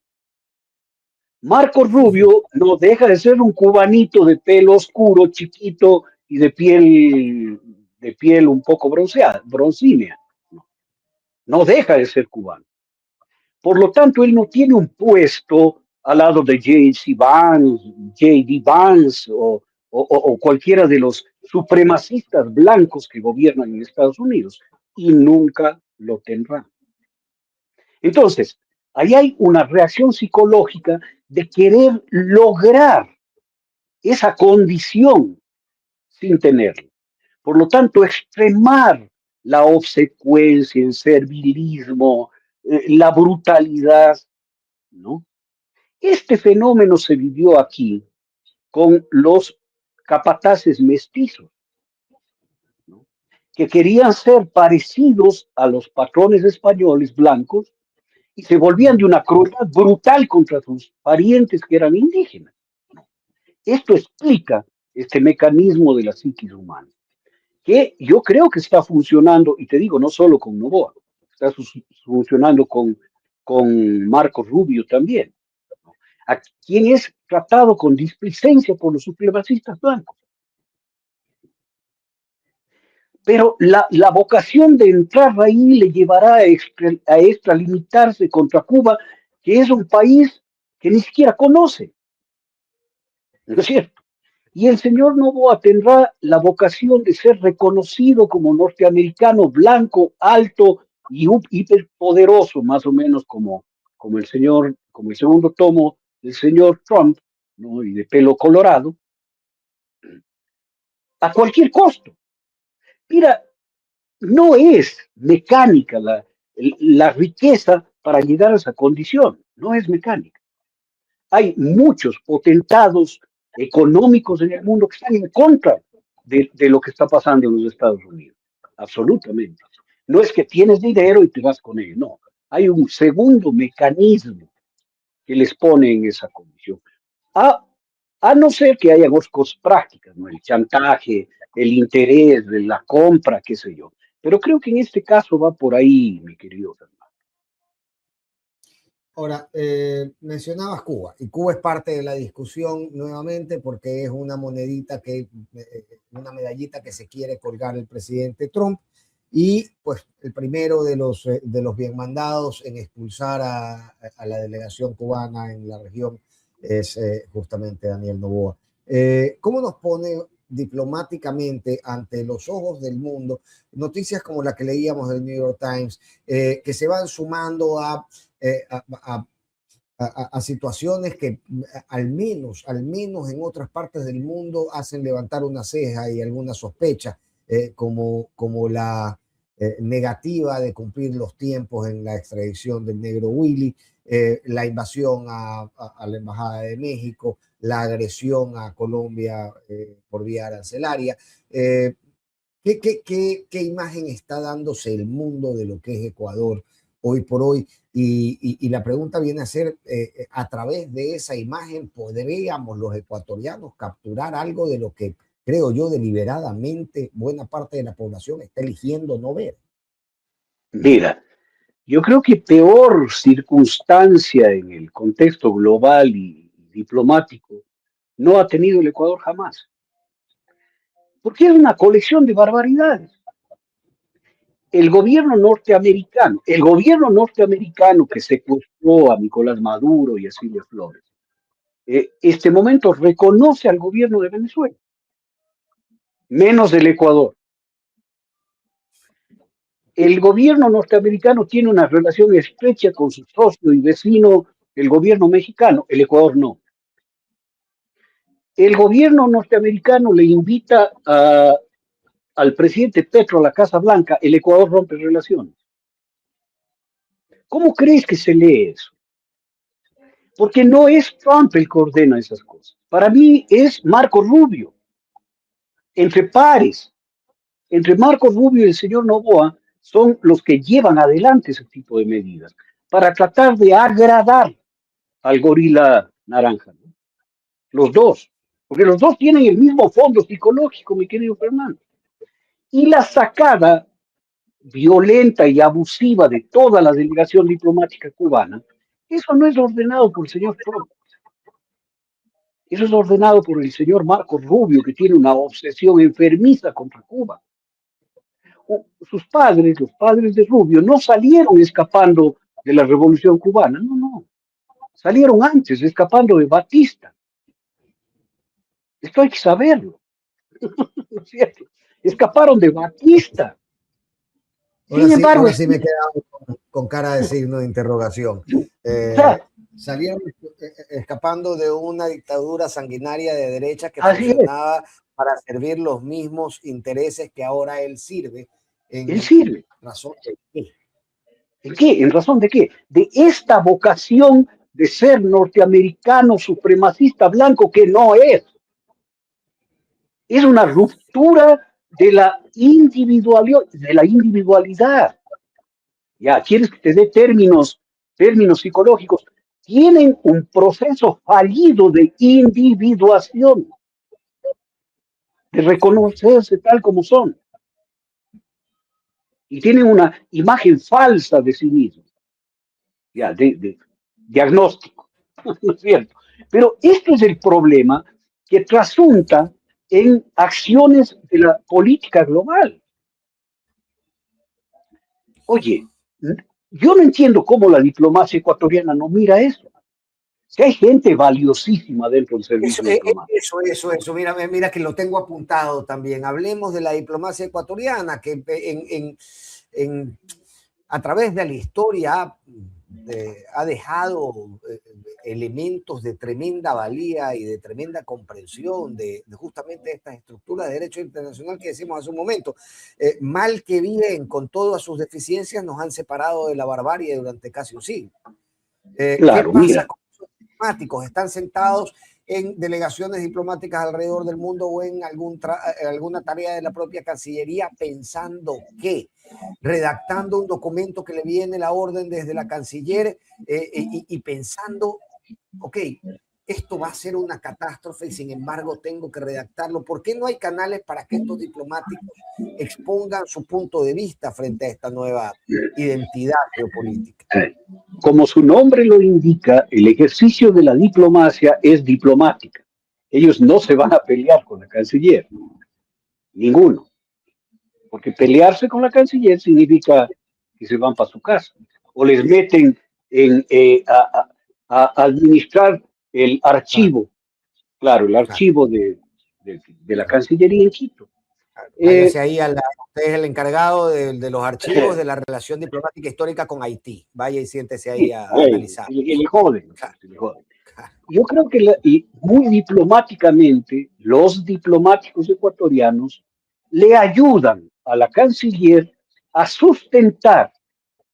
Marco Rubio no deja de ser un cubanito de pelo oscuro, chiquito y de piel un poco broncínea. No deja de ser cubano. Por lo tanto, él no tiene un puesto al lado de J.D. Vance o cualquiera de los supremacistas blancos que gobiernan en Estados Unidos, y nunca lo tendrá. Entonces, ahí hay una reacción psicológica de querer lograr esa condición sin tenerla. Por lo tanto, extremar la obsecuencia, el servilismo, la brutalidad, ¿no? Este fenómeno se vivió aquí con los capataces mestizos, ¿no? Que querían ser parecidos a los patrones españoles blancos y se volvían de una crueldad brutal contra sus parientes que eran indígenas, ¿no? Esto explica este mecanismo de la psiquis humana, que yo creo que está funcionando, y te digo, no solo con Noboa, está funcionando con Marco Rubio también, ¿no? A quien es tratado con displicencia por los supremacistas blancos. Pero la vocación de entrar ahí le llevará a extralimitarse contra Cuba, que es un país que ni siquiera conoce, ¿no es cierto? Y el señor Noboa tendrá la vocación de ser reconocido como norteamericano blanco, alto y hiperpoderoso, más o menos como el segundo tomo del señor Trump, ¿no? Y de pelo colorado, a cualquier costo. Mira, no es mecánica la riqueza para llegar a esa condición, no es mecánica. Hay muchos potentados económicos en el mundo que están en contra de lo que está pasando en los Estados Unidos. Absolutamente. No es que tienes dinero y te vas con él, no. Hay un segundo mecanismo que les pone en esa condición. A no ser que haya cosas prácticas, ¿no? El chantaje, el interés, la compra, qué sé yo. Pero creo que en este caso va por ahí, mi querido Fernando. Ahora, mencionabas Cuba, y Cuba es parte de la discusión nuevamente porque es una una medallita que se quiere colgar el presidente Trump, y pues el primero de los bien mandados en expulsar a la delegación cubana en la región es justamente Daniel Noboa. ¿Cómo nos pone diplomáticamente ante los ojos del mundo noticias como la que leíamos del New York Times, que se van sumando a situaciones que al menos en otras partes del mundo hacen levantar una ceja y alguna sospecha, como la negativa de cumplir los tiempos en la extradición del negro Willy, la invasión a la Embajada de México, la agresión a Colombia por vía arancelaria. ¿Qué imagen está dándose el mundo de lo que es Ecuador hoy por hoy? Y la pregunta viene a ser, a través de esa imagen, ¿podríamos los ecuatorianos capturar algo de lo que, creo yo, deliberadamente buena parte de la población está eligiendo no ver? Mira, Yo creo que peor circunstancia en el contexto global y diplomático no ha tenido el Ecuador jamás, porque es una colección de barbaridades. El gobierno norteamericano que secuestró a Nicolás Maduro y a Silvia Flores, este momento reconoce al gobierno de Venezuela, menos el Ecuador. El gobierno norteamericano tiene una relación estrecha con su socio y vecino, el gobierno mexicano, el Ecuador no. El gobierno norteamericano le invita al presidente Petro a la Casa Blanca, el Ecuador rompe relaciones. ¿Cómo crees que se lee eso? Porque no es Trump el que ordena esas cosas. Para mí es Marco Rubio, entre pares, entre Marco Rubio y el señor Noboa, son los que llevan adelante ese tipo de medidas para tratar de agradar al gorila naranja, ¿no? Los dos, porque los dos tienen el mismo fondo psicológico, mi querido Fernando. Y la sacada violenta y abusiva de toda la delegación diplomática cubana, eso no es ordenado por el señor Trump. Eso es ordenado por el señor Marcos Rubio, que tiene una obsesión enfermiza contra Cuba. Sus padres, los padres de Rubio, no salieron escapando de la revolución cubana, no, no. Salieron antes, escapando de Batista. Esto hay que saberlo, ¿no es cierto? Escaparon de Batista. Sin embargo, Ahora sí me he quedado con cara de signo de interrogación. Salieron escapando de una dictadura sanguinaria de derecha que funcionaba para servir los mismos intereses que ahora él sirve. Él sirve. ¿Razón de qué? ¿En qué? ¿En razón de qué? De esta vocación de ser norteamericano supremacista blanco que no es. Es una ruptura de la individualidad. Ya, quieres que te dé términos psicológicos. Tienen un proceso fallido de individuación, de reconocerse tal como son. Y tienen una imagen falsa de sí mismos, ya, de diagnóstico, ¿no es cierto? Pero este es el problema que trasunta en acciones de la política global. Oye, yo no entiendo cómo la diplomacia ecuatoriana no mira eso. Que hay gente valiosísima dentro del servicio diplomático. Eso. Mira que lo tengo apuntado también. Hablemos de la diplomacia ecuatoriana, que a través de la historia ha dejado elementos de tremenda valía y de tremenda comprensión de justamente estas estructuras de derecho internacional que decimos hace un momento. Mal que bien, con todas sus deficiencias, nos han separado de la barbarie durante casi un siglo. Claro, ¿qué pasa mira. con esos diplomáticos? Están sentados en delegaciones diplomáticas alrededor del mundo o en alguna tarea de la propia Cancillería pensando que, redactando un documento que le viene la orden desde la Canciller y pensando, ok, esto va a ser una catástrofe y sin embargo tengo que redactarlo. ¿Por qué no hay canales para que estos diplomáticos expongan su punto de vista frente a esta nueva identidad geopolítica? Como su nombre lo indica, el ejercicio de la diplomacia es diplomática. Ellos no se van a pelear con la canciller, ninguno. Porque pelearse con la canciller significa que se van para su casa o les meten a administrar el archivo, claro, el archivo de la Cancillería en Quito. Váyase ahí usted es el encargado de los archivos de la relación diplomática histórica con Haití. Vaya y siéntese ahí a analizar. Le joden. Yo creo que muy diplomáticamente los diplomáticos ecuatorianos le ayudan a la canciller a sustentar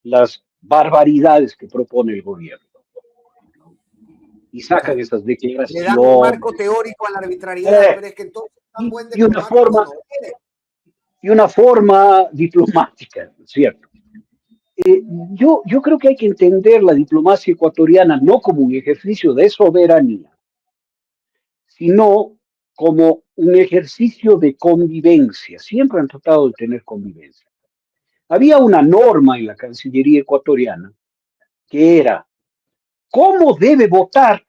las barbaridades que propone el gobierno. Y sacan esas declaraciones. Le dan un marco teórico a la arbitrariedad, pero es que entonces tan buen diplomático no eres. Y una forma diplomática, ¿cierto? Yo creo que hay que entender la diplomacia ecuatoriana no como un ejercicio de soberanía, sino como un ejercicio de convivencia. Siempre han tratado de tener convivencia. Había una norma en la Cancillería ecuatoriana que era cómo debe votar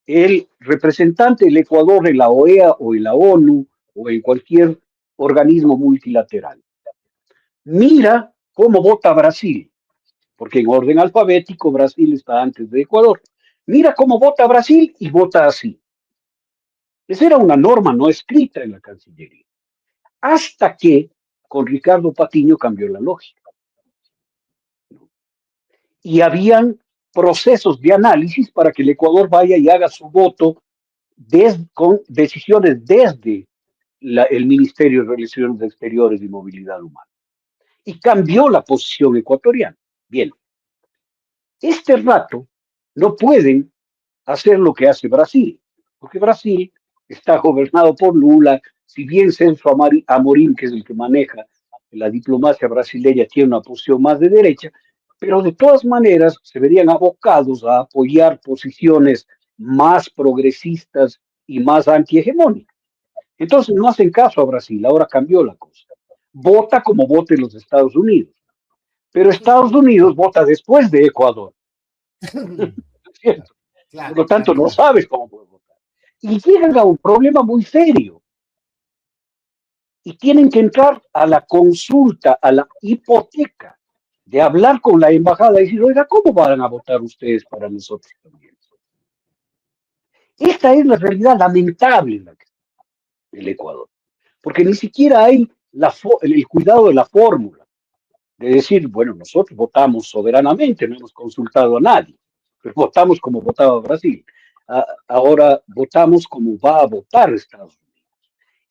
el representante del Ecuador en la OEA o en la ONU o en cualquier organismo multilateral. Mira cómo vota Brasil, porque en orden alfabético Brasil está antes de Ecuador. Mira cómo vota Brasil y vota así. Esa era una norma no escrita en la Cancillería. Hasta que con Ricardo Patiño cambió la lógica. Y habían procesos de análisis para que el Ecuador vaya y haga su voto con decisiones desde el Ministerio de Relaciones Exteriores y Movilidad Humana. Y cambió la posición ecuatoriana. Bien, este rato no pueden hacer lo que hace Brasil, porque Brasil está gobernado por Lula, si bien Celso Amorim, que es el que maneja la diplomacia brasileña, tiene una posición más de derecha, pero de todas maneras se verían abocados a apoyar posiciones más progresistas y más antihegemónicas. Entonces no hacen caso a Brasil, ahora cambió la cosa. Vota como voten los Estados Unidos, pero Estados Unidos vota después de Ecuador. ¿Cierto? Claro, Por lo tanto, claro, no claro. sabes cómo puede votar. Y llegan a un problema muy serio. Y tienen que entrar a la consulta, a la hipoteca, de hablar con la embajada y decir, oiga, ¿cómo van a votar ustedes para nosotros también? Esta es la realidad lamentable en la que está el Ecuador. Porque ni siquiera hay el cuidado de la fórmula, de decir, bueno, nosotros votamos soberanamente, no hemos consultado a nadie, pero votamos como votaba Brasil. Ahora votamos como va a votar Estados Unidos.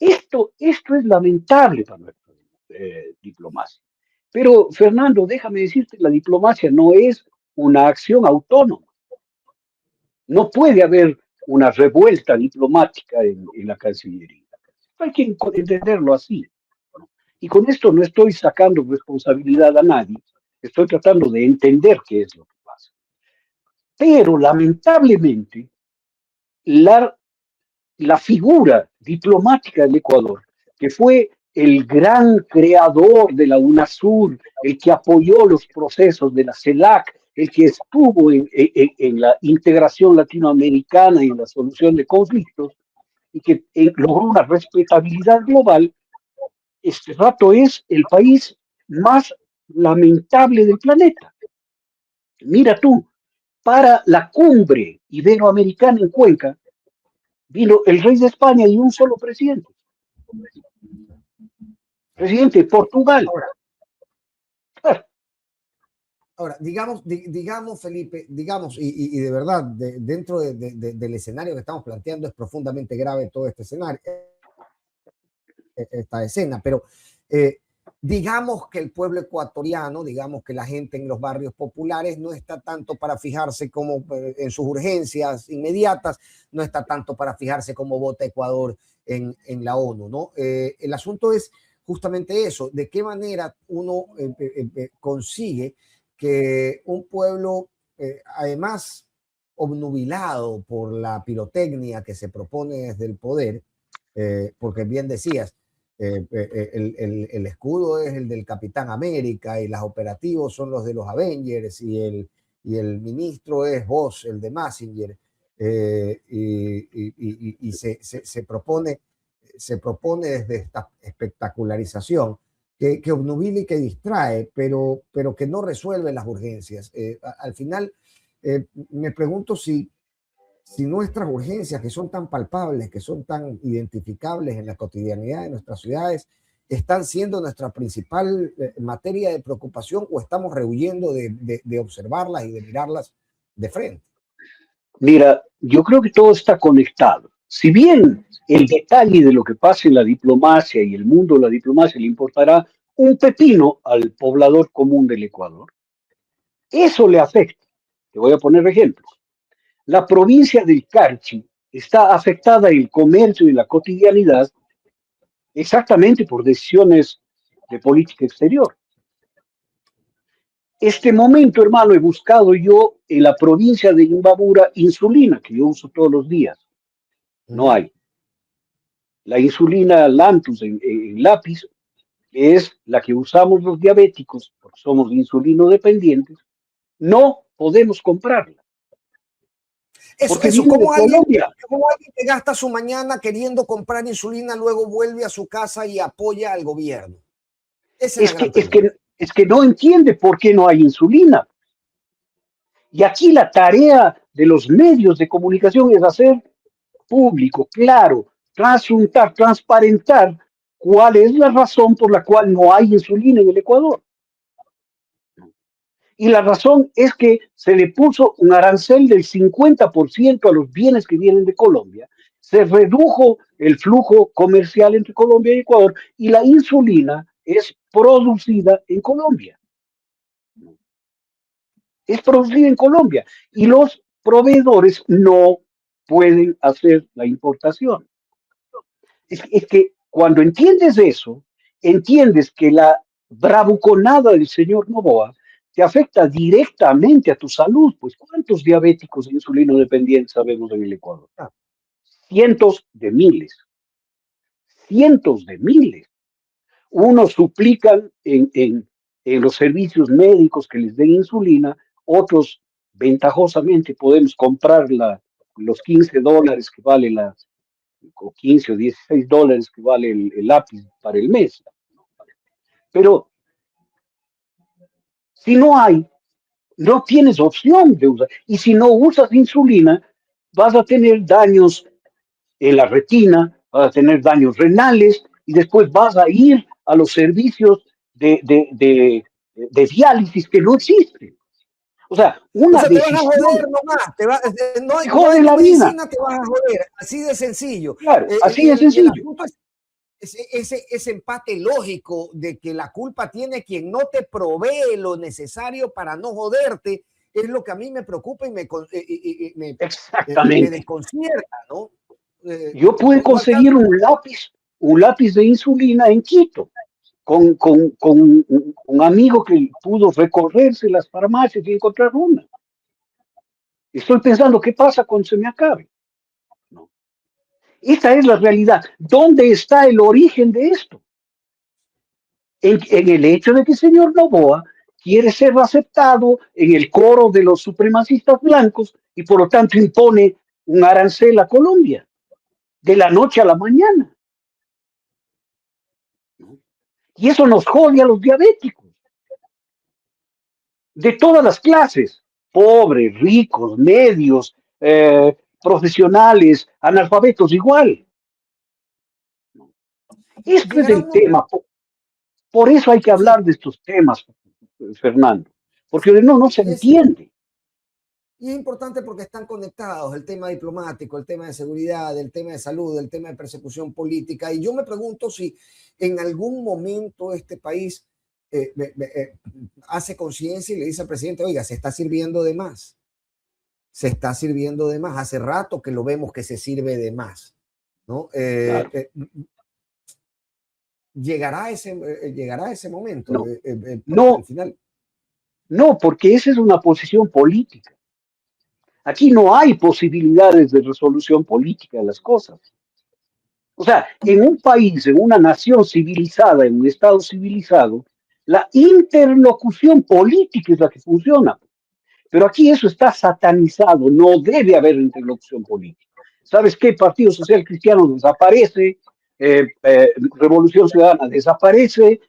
Esto es lamentable para nuestra diplomacia. Pero, Fernando, déjame decirte, la diplomacia no es una acción autónoma. No puede haber una revuelta diplomática en la Cancillería. Hay que entenderlo así. Y con esto no estoy sacando responsabilidad a nadie, estoy tratando de entender qué es lo que pasa. Pero lamentablemente, la figura diplomática del Ecuador, que fue el gran creador de la UNASUR, el que apoyó los procesos de la CELAC, el que estuvo en la integración latinoamericana y en la solución de conflictos, y que logró una respetabilidad global, este rato es el país más lamentable del planeta. Mira tú, para la cumbre iberoamericana en Cuenca, vino el rey de España y un solo presidente. Presidente de Portugal. Ahora, digamos, Felipe, digamos, y de verdad, dentro del escenario que estamos planteando, es profundamente grave todo este escenario, esta escena, pero digamos que el pueblo ecuatoriano, digamos que la gente en los barrios populares no está tanto para fijarse como en sus urgencias inmediatas, no está tanto para fijarse cómo vota Ecuador en la ONU, ¿no? El asunto es justamente eso, de qué manera uno consigue que un pueblo, además obnubilado por la pirotecnia que se propone desde el poder, porque bien decías, el escudo es el del Capitán América y los operativos son los de los Avengers y el ministro es Voss, el de Messenger, y se propone desde esta espectacularización que obnubila y que distrae, pero que no resuelve las urgencias. Al final, me pregunto si nuestras urgencias, que son tan palpables, que son tan identificables en la cotidianidad de nuestras ciudades, están siendo nuestra principal materia de preocupación o estamos rehuyendo de observarlas y de mirarlas de frente. Mira, yo creo que todo está conectado. Si bien el detalle de lo que pasa en la diplomacia y el mundo de la diplomacia le importará un pepino al poblador común del Ecuador, eso le afecta. Te voy a poner ejemplos. La provincia del Carchi está afectada en el comercio y la cotidianidad exactamente por decisiones de política exterior. Este momento, hermano, he buscado yo en la provincia de Imbabura insulina, que yo uso todos los días. No hay. La insulina Lantus en lápiz que es la que usamos los diabéticos, porque somos insulino dependientes, no podemos comprarla, porque Eso, viene de Colombia. cómo alguien que gasta su mañana queriendo comprar insulina, luego vuelve a su casa y apoya al gobierno? Esa es la Es que, gran es pregunta. que, es que no entiende por qué no hay insulina. Y aquí la tarea de los medios de comunicación es hacer público, claro, trasuntar, transparentar cuál es la razón por la cual no hay insulina en el Ecuador. Y la razón es que se le puso un arancel del 50% a los bienes que vienen de Colombia, se redujo el flujo comercial entre Colombia y Ecuador y la insulina es producida en Colombia. Es producida en Colombia y los proveedores no pueden hacer la importación. Es que cuando entiendes eso, entiendes que la bravuconada del señor Novoa te afecta directamente a tu salud. Pues ¿cuántos diabéticos e insulino dependientes sabemos en el Ecuador? Ah, Cientos de miles, cientos de miles. Unos suplican en los servicios médicos que les den insulina, otros ventajosamente podemos comprar los $15 que vale o 15 o $16 que vale el lápiz para el mes. Pero si no hay, no tienes opción de usar. Y si no usas insulina, vas a tener daños en la retina, vas a tener daños renales y después vas a ir a los servicios de diálisis que no existen. O sea, o una sea, te vas a decisión joder nomás, te no jode hay tu la vida. medicina, te vas a joder, así de sencillo. Claro, así de Y el sencillo. asunto es ese empate lógico de que la culpa tiene quien no te provee lo necesario para no joderte, es lo que a mí me preocupa y me Exactamente. desconcierta, ¿no? Yo pude Igual conseguir un lápiz de insulina en Quito, con un amigo que pudo recorrerse las farmacias y encontrar una. Estoy pensando, ¿qué pasa cuando se me acabe? ¿No? Esta es la realidad. ¿Dónde está el origen de esto? En el hecho de que el señor Novoa quiere ser aceptado en el coro de los supremacistas blancos y por lo tanto impone un arancel a Colombia de la noche a la mañana. ¿No? Y eso nos jode a los diabéticos de todas las clases, pobres, ricos, medios, profesionales, analfabetos igual. Este es llegará el un momento. tema. Por eso hay que Sí, hablar de estos temas, Fernando, porque no se y entiende. y es importante porque están conectados el tema diplomático, el tema de seguridad, el tema de salud, el tema de persecución política. Y yo me pregunto si en algún momento este país hace conciencia y le dice al presidente, oiga, se está sirviendo de más. Se está sirviendo de más. Hace rato que lo vemos que se sirve de más. ¿No? Claro. Llegará ese momento, No, porque al no, final. no, porque esa es una posición política. Aquí no hay posibilidades de resolución política de las cosas. O sea, en un país, en una nación civilizada, en un Estado civilizado, la interlocución política es la que funciona. Pero aquí eso está satanizado, no debe haber interlocución política. ¿Sabes qué? Partido Social Cristiano desaparece, Revolución Ciudadana desaparece,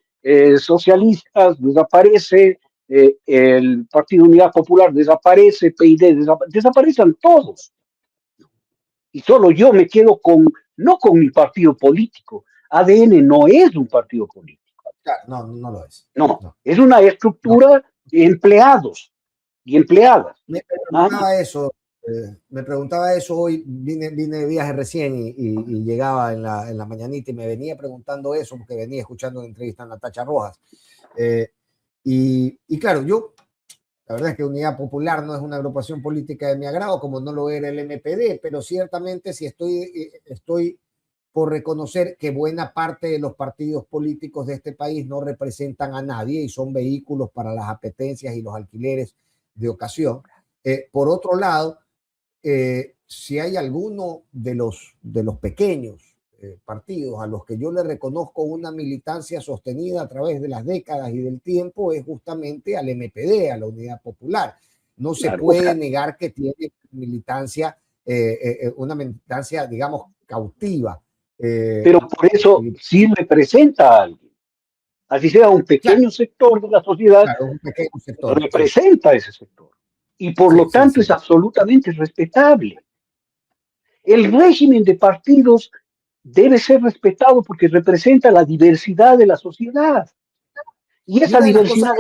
socialistas desaparece, el Partido Unidad Popular desaparece, PID desaparecen todos. Y solo yo me quedo no con mi partido político. ADN no es un partido político. Claro, no, no lo es. No, No, es una no. estructura de empleados y empleadas. Me Nada más. preguntaba eso, me preguntaba eso hoy, vine de viaje recién y llegaba en la mañanita y me venía preguntando eso porque venía escuchando una entrevista a Natacha Rojas. Y claro, la verdad es que Unidad Popular no es una agrupación política de mi agrado, como no lo era el MPD, pero ciertamente sí estoy por reconocer que buena parte de los partidos políticos de este país no representan a nadie y son vehículos para las apetencias y los alquileres de ocasión. Por otro lado, si hay alguno de los pequeños partidos a los que yo le reconozco una militancia sostenida a través de las décadas y del tiempo es justamente al MPD, a la Unidad Popular. No se puede negar que tiene militancia, una militancia, digamos, cautiva. Pero por eso sí representa a alguien. Así sea un pequeño sector de la sociedad, claro, un pequeño sector, representa ese sector. Y por lo tanto es absolutamente respetable. El régimen de partidos debe ser respetado porque representa la diversidad de la sociedad. Y esa diversidad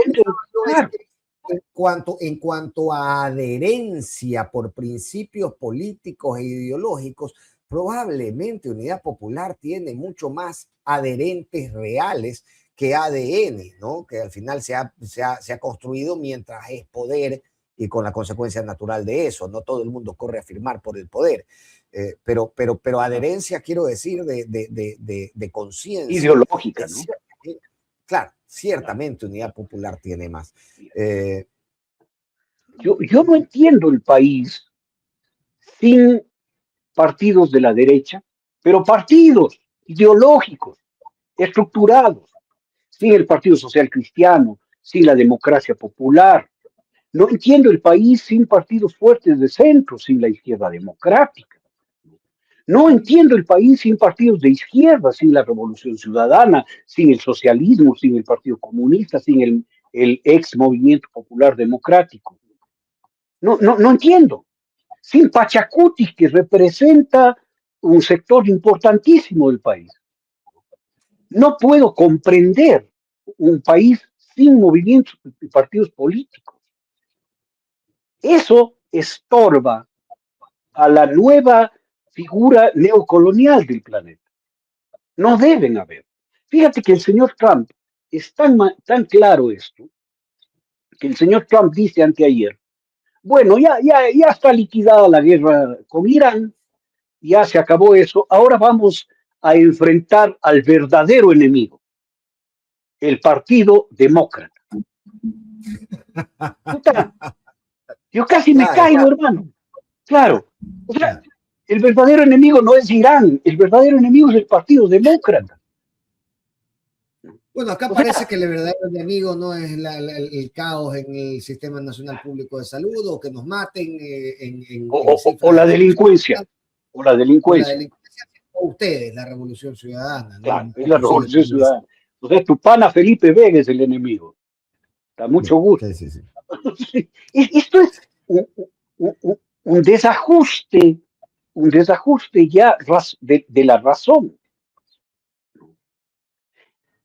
en cuanto a adherencia por principios políticos e ideológicos, probablemente Unidad Popular tiene mucho más adherentes reales que ADN, ¿no? Que al final se ha construido mientras es poder y con la consecuencia natural de eso. No todo el mundo corre a firmar por el poder. Pero adherencia, quiero decir, de conciencia. Ideológica, ¿no? Claro, ciertamente Unidad Popular tiene más. Yo no entiendo el país sin partidos de la derecha, pero partidos ideológicos, estructurados, sin el Partido Social Cristiano, sin la democracia popular. No entiendo el país sin partidos fuertes de centro, sin la izquierda democrática. No entiendo el país sin partidos de izquierda, sin la Revolución Ciudadana, sin el socialismo, sin el Partido Comunista, sin el ex Movimiento Popular Democrático. No entiendo. Sin Pachacuti, que representa un sector importantísimo del país. No puedo comprender un país sin movimientos y partidos políticos. Eso estorba a la nueva figura neocolonial del planeta. No deben haber. Fíjate que el señor Trump es tan claro esto, que el señor Trump dice anteayer, bueno, ya está liquidada la guerra con Irán, ya se acabó eso, ahora vamos a enfrentar al verdadero enemigo, el Partido Demócrata. Yo casi me caigo, hermano. Claro. O sea, el verdadero enemigo no es Irán, el verdadero enemigo es el Partido Demócrata. Bueno, acá parece que el verdadero enemigo no es el caos en el Sistema Nacional Público de Salud o que nos maten o la delincuencia. O la delincuencia. O ustedes, la Revolución Ciudadana. ¿no? Claro, es la Revolución Ciudadana. Entonces, tu pana Felipe Vega es el enemigo. Da mucho gusto. Sí. Esto es un desajuste ya de la razón.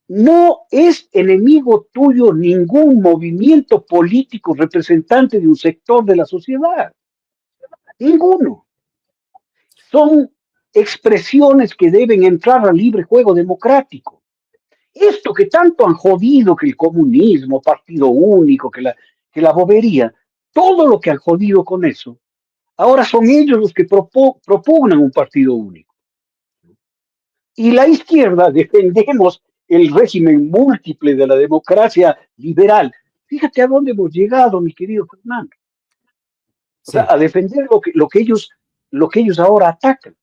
No es enemigo tuyo ningún movimiento político representante de un sector de la sociedad. Ninguno. Son expresiones que deben entrar al libre juego democrático. Esto que tanto han jodido, que el comunismo, partido único, que la bobería, todo lo que han jodido con eso, ahora son ellos los que propugnan un partido único. Y la izquierda defendemos el régimen múltiple de la democracia liberal. Fíjate a dónde hemos llegado, mi querido Fernando. O sea, a defender lo que ellos ahora atacan.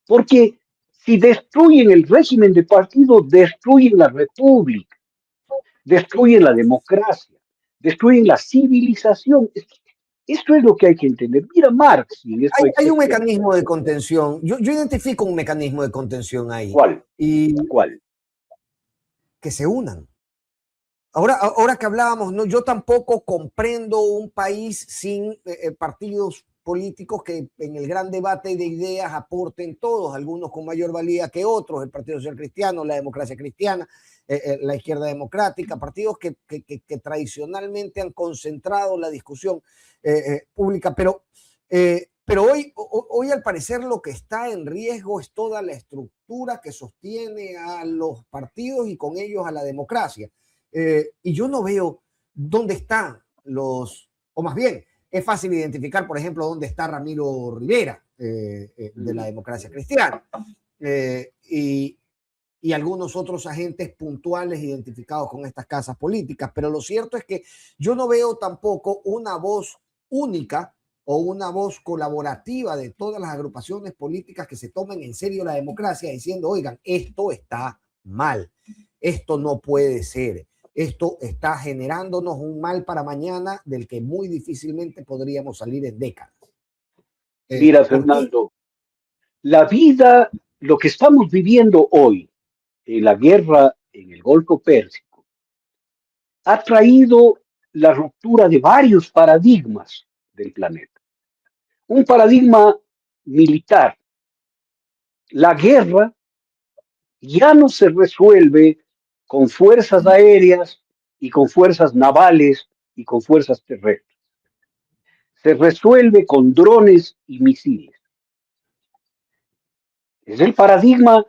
Porque si destruyen el régimen de partido, destruyen la república, destruyen la democracia, destruyen la civilización. Esto es lo que hay que entender. Mira Marx. Hay un mecanismo de contención. Yo identifico un mecanismo de contención ahí. ¿Cuál? ¿Cuál? Que se unan. Ahora que hablábamos, ¿no? Yo tampoco comprendo un país sin partidos políticos que en el gran debate de ideas aporten todos, algunos con mayor valía que otros, el Partido Social Cristiano, la democracia cristiana, la izquierda democrática, partidos que tradicionalmente han concentrado la discusión pública, pero hoy al parecer lo que está en riesgo es toda la estructura que sostiene a los partidos y con ellos a la democracia. Y yo no veo dónde están o más bien, es fácil identificar, por ejemplo, dónde está Ramiro Rivera de la democracia cristiana y algunos otros agentes puntuales identificados con estas casas políticas, pero lo cierto es que yo no veo tampoco una voz única o una voz colaborativa de todas las agrupaciones políticas que se tomen en serio la democracia, diciendo, oigan, esto está mal, esto no puede ser, esto está generándonos un mal para mañana del que muy difícilmente podríamos salir en décadas. Mira, Fernando, la vida, lo que estamos viviendo hoy en la guerra en el Golfo Pérsico, ha traído la ruptura de varios paradigmas del planeta. Un paradigma militar. La guerra ya no se resuelve con fuerzas aéreas y con fuerzas navales y con fuerzas terrestres. Se resuelve con drones y misiles. Es el paradigma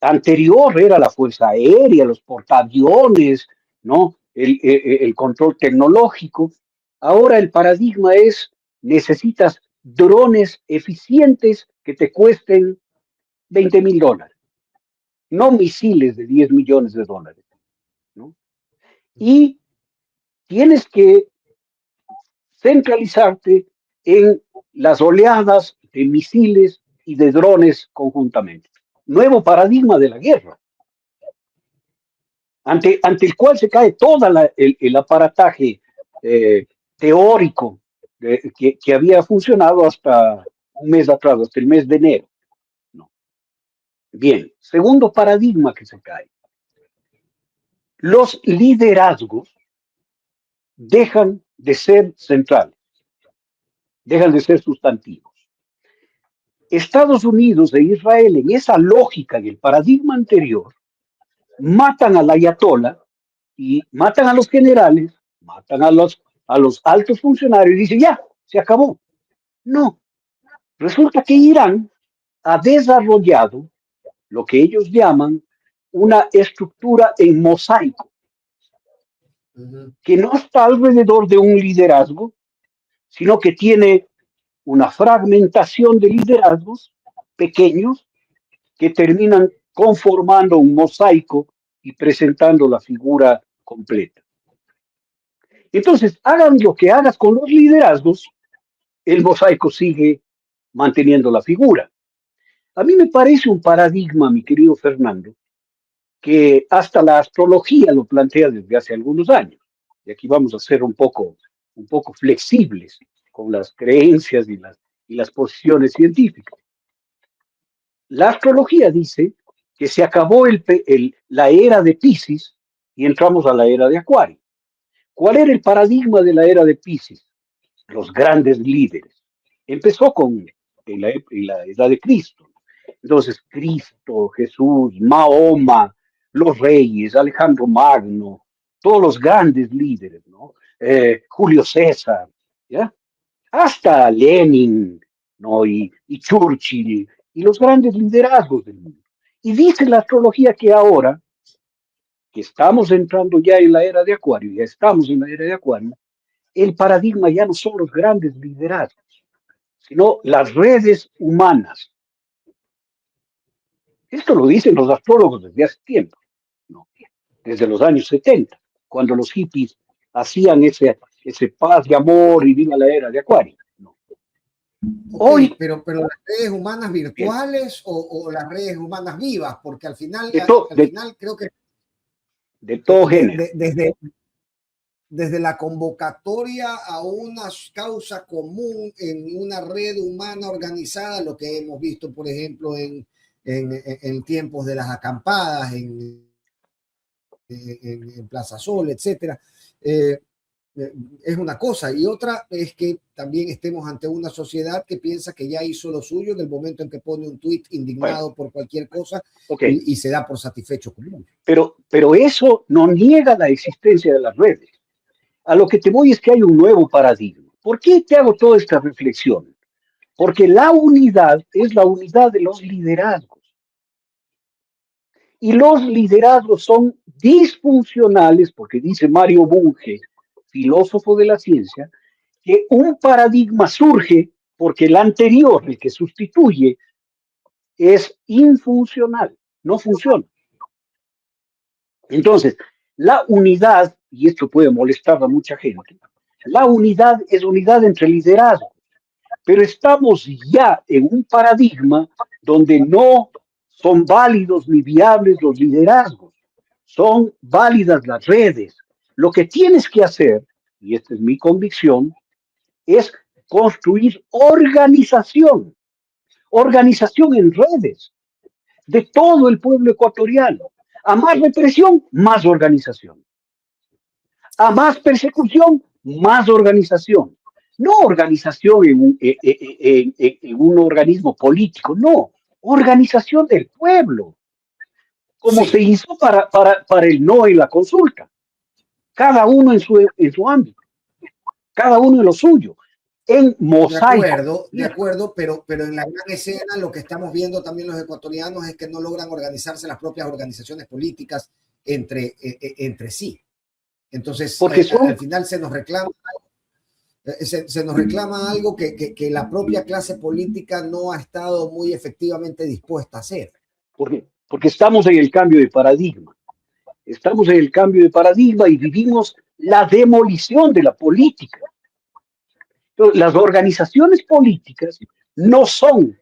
anterior, era la fuerza aérea, los portaaviones, ¿no? El control tecnológico. Ahora el paradigma es, necesitas drones eficientes que te cuesten $20,000, no misiles de $10 millones, ¿no? Y tienes que centralizarte en las oleadas de misiles y de drones conjuntamente. Nuevo paradigma de la guerra, ante el cual se cae todo el aparataje teórico que había funcionado hasta un mes atrás, hasta el mes de enero. ¿No? Bien, segundo paradigma que se cae. Los liderazgos dejan de ser centrales, dejan de ser sustantivos. Estados Unidos e Israel, en esa lógica del paradigma anterior, matan al ayatollah y matan a los generales, matan a los altos funcionarios y dicen, ya, se acabó. No, resulta que Irán ha desarrollado lo que ellos llaman una estructura en mosaico, que no está alrededor de un liderazgo, sino que tiene una fragmentación de liderazgos pequeños que terminan conformando un mosaico y presentando la figura completa. Entonces, hagan lo que hagas con los liderazgos, el mosaico sigue manteniendo la figura. A mí me parece un paradigma, mi querido Fernando, que hasta la astrología lo plantea desde hace algunos años. Y aquí vamos a ser un poco flexibles con las creencias y las posiciones científicas. La astrología dice que se acabó la era de Piscis y entramos a la era de Acuario. ¿Cuál era el paradigma de la era de Piscis? Los grandes líderes. Empezó en la edad de Cristo. Entonces, Cristo, Jesús, Mahoma, los reyes, Alejandro Magno, todos los grandes líderes, ¿no? Julio César, ¿ya? Hasta Lenin, ¿no? Y Churchill, y los grandes liderazgos del mundo. Y dice la astrología que ahora, que estamos entrando ya en la era de Acuario, ya estamos en la era de Acuario, el paradigma ya no son los grandes liderazgos, sino las redes humanas. Esto lo dicen los astrólogos desde hace tiempo, ¿no? Desde los años 70, cuando los hippies hacían ese paz y amor y viva la era de Acuario. ¿No? Okay, pero las redes humanas virtuales o las redes humanas vivas, porque al final creo que de todo género. Desde la convocatoria a una causa común en una red humana organizada, lo que hemos visto, por ejemplo, en tiempos de las acampadas, en Plaza Sol, etcétera. Es una cosa, y otra es que también estemos ante una sociedad que piensa que ya hizo lo suyo en el momento en que pone un tuit indignado por cualquier cosa y se da por satisfecho común. Pero eso no niega la existencia de las redes. A lo que te voy es que hay un nuevo paradigma. ¿Por qué te hago toda esta reflexión? Porque la unidad es la unidad de los liderazgos. Y los liderazgos son disfuncionales, porque dice Mario Bunge, filósofo de la ciencia, que un paradigma surge porque el anterior, el que sustituye, es infuncional, no funciona. Entonces, la unidad, y esto puede molestar a mucha gente, la unidad es unidad entre liderazgos. pero estamos ya en un paradigma donde no son válidos ni viables los liderazgos, son válidas las redes. Lo que tienes que hacer, y esta es mi convicción, es construir organización, organización en redes de todo el pueblo ecuatoriano. A más represión, más organización. A más persecución, más organización. No organización en un organismo político, no. Organización del pueblo, como Sí, se hizo para el no en la consulta. Cada uno en su ámbito, cada uno en lo suyo, en mosaico. de acuerdo, pero en la gran escena lo que estamos viendo también los ecuatorianos es que no logran organizarse las propias organizaciones políticas entre sí. Entonces, Porque son, al final se nos reclama algo que la propia clase política no ha estado muy efectivamente dispuesta a hacer. porque estamos en el cambio de paradigma. Estamos en el cambio de paradigma y vivimos la demolición de la política. Entonces, las organizaciones políticas no son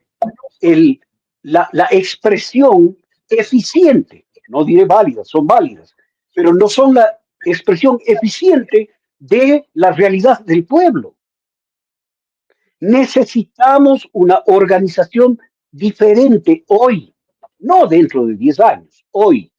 la expresión eficiente, no diré válidas, son válidas, pero no son la expresión eficiente de la realidad del pueblo. Necesitamos una organización diferente hoy, no dentro de 10 años, hoy,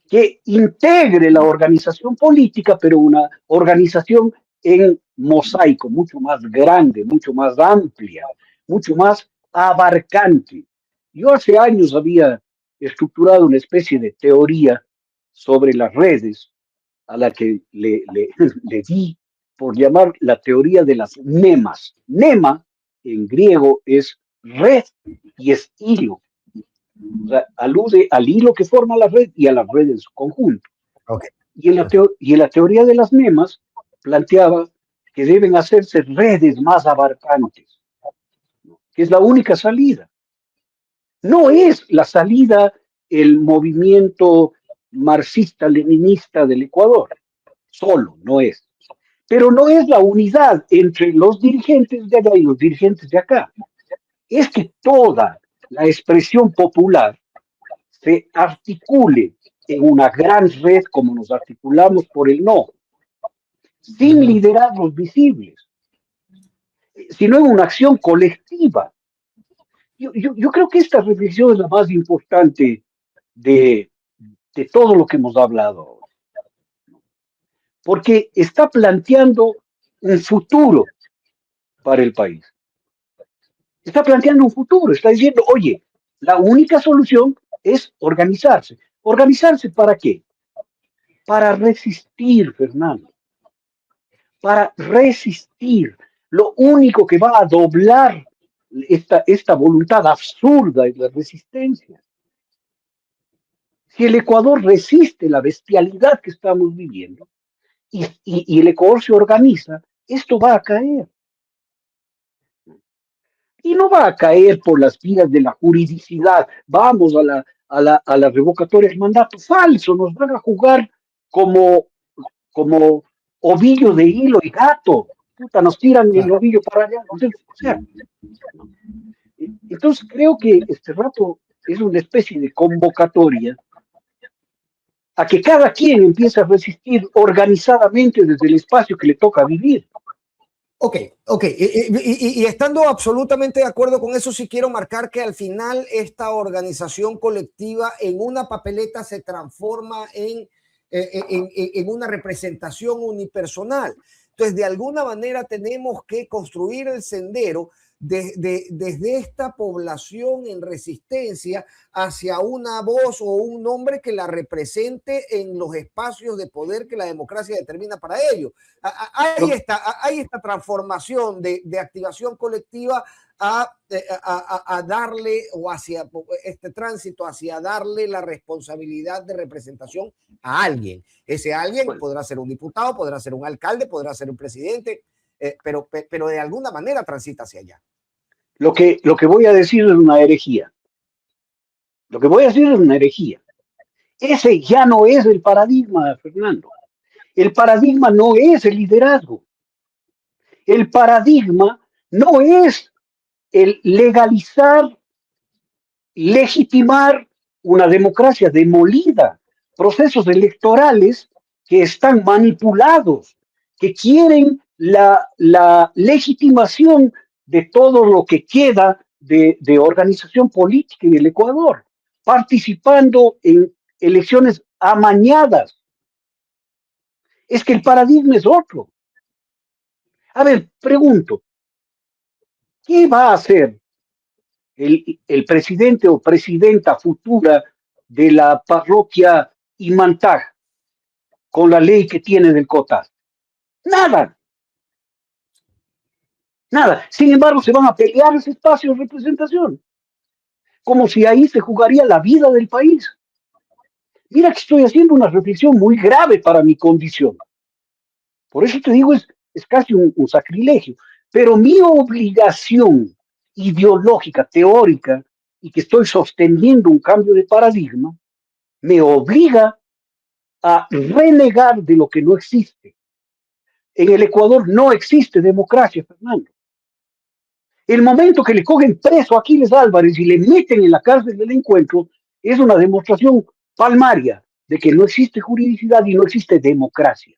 que integre la organización política, pero una organización en mosaico, mucho más grande, mucho más amplia, mucho más abarcante. Yo hace años había estructurado una especie de teoría sobre las redes, a la que le di por llamar la teoría de las nemas. Nema en griego es red y es hilo. O sea, alude al hilo que forma la red y a la red en su conjunto. Okay. Y en la teoría de las nemas planteaba que deben hacerse redes más abarcantes, ¿no? Que es la única salida. No es la salida el movimiento marxista-leninista del Ecuador, solo no es. Pero no es la unidad entre los dirigentes de allá y los dirigentes de acá. Es que toda la expresión popular se articule en una gran red como nos articulamos por el no, sin liderazgos visibles, sino en una acción colectiva. Yo creo que esta reflexión es la más importante de, de todo lo que hemos hablado, porque está planteando un futuro para el país. Está planteando un futuro, está diciendo, oye, la única solución es organizarse. ¿Organizarse para qué? Para resistir, Fernando, para resistir. Lo único que va a doblar esta voluntad absurda es la resistencia. Si el Ecuador resiste la bestialidad que estamos viviendo y el Ecuador se organiza, esto va a caer. Y no va a caer por las vías de la juridicidad. Vamos a la revocatoria del mandato. Falso, nos van a jugar como, como ovillo de hilo y gato. Puta, nos tiran el ovillo para allá. Entonces creo que este rato es una especie de convocatoria a que cada quien empiece a resistir organizadamente desde el espacio que le toca vivir. Ok. Y estando absolutamente de acuerdo con eso, sí quiero marcar que al final esta organización colectiva en una papeleta se transforma en una representación unipersonal. Entonces, de alguna manera tenemos que construir el sendero desde esta población en resistencia hacia una voz o un nombre que la represente en los espacios de poder que la democracia determina para ello. Hay esta transformación de activación colectiva a darle, o hacia este tránsito hacia darle la responsabilidad de representación a alguien. Ese alguien podrá ser un diputado, podrá ser un alcalde, podrá ser un presidente, pero de alguna manera transita hacia allá. Lo que voy a decir es una herejía. Lo que voy a decir es una herejía. Ese ya no es el paradigma, Fernando. El paradigma no es el liderazgo. El paradigma no es el legalizar, legitimar una democracia demolida, procesos electorales que están manipulados, que quieren la legitimación de todo lo que queda de organización política en el Ecuador, participando en elecciones amañadas. Es que el paradigma es otro. A ver, pregunto, ¿qué va a hacer el presidente o presidenta futura de la parroquia Imantag con la ley que tiene del COTAS? Nada, nada. Sin embargo, se van a pelear ese espacio de representación, como si ahí se jugaría la vida del país. Mira que estoy haciendo una reflexión muy grave para mi condición. Por eso te digo, es casi un sacrilegio. Pero mi obligación ideológica, teórica, y que estoy sosteniendo un cambio de paradigma, me obliga a renegar de lo que no existe. En el Ecuador no existe democracia, Fernando. El momento que le cogen preso a Aquiles Álvarez y le meten en la cárcel del encuentro es una demostración palmaria de que no existe juridicidad y no existe democracia.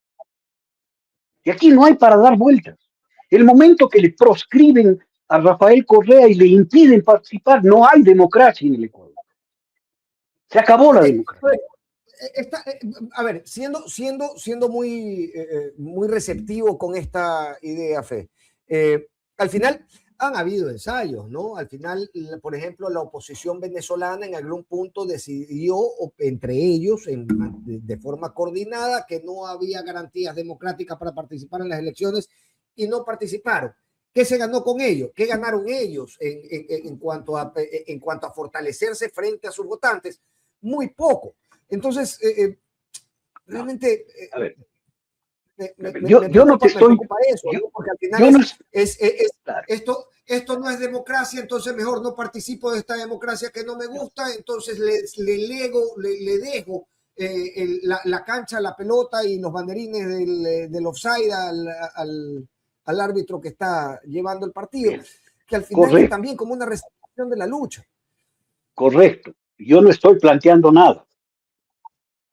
Y aquí no hay para dar vueltas. El momento que le proscriben a Rafael Correa y le impiden participar, no hay democracia en el Ecuador. Se acabó la democracia. A ver, siendo muy receptivo con esta idea, Fe, al final han habido ensayos, ¿no? Al final, por ejemplo, la oposición venezolana en algún punto decidió, entre ellos, de forma coordinada, que no había garantías democráticas para participar en las elecciones y no participaron. ¿Qué se ganó con ellos? ¿Qué ganaron ellos en cuanto a fortalecerse frente a sus votantes? Muy poco. Entonces, realmente yo no te estoy... me preocupa eso, ¿no? Porque al final no, claro. Esto no es democracia, entonces mejor no participo de esta democracia que no me gusta, entonces le dejo la cancha, la pelota y los banderines del offside al árbitro que está llevando el partido, que al final correcto, es también como una resignación de la lucha. Correcto. Yo no estoy planteando nada.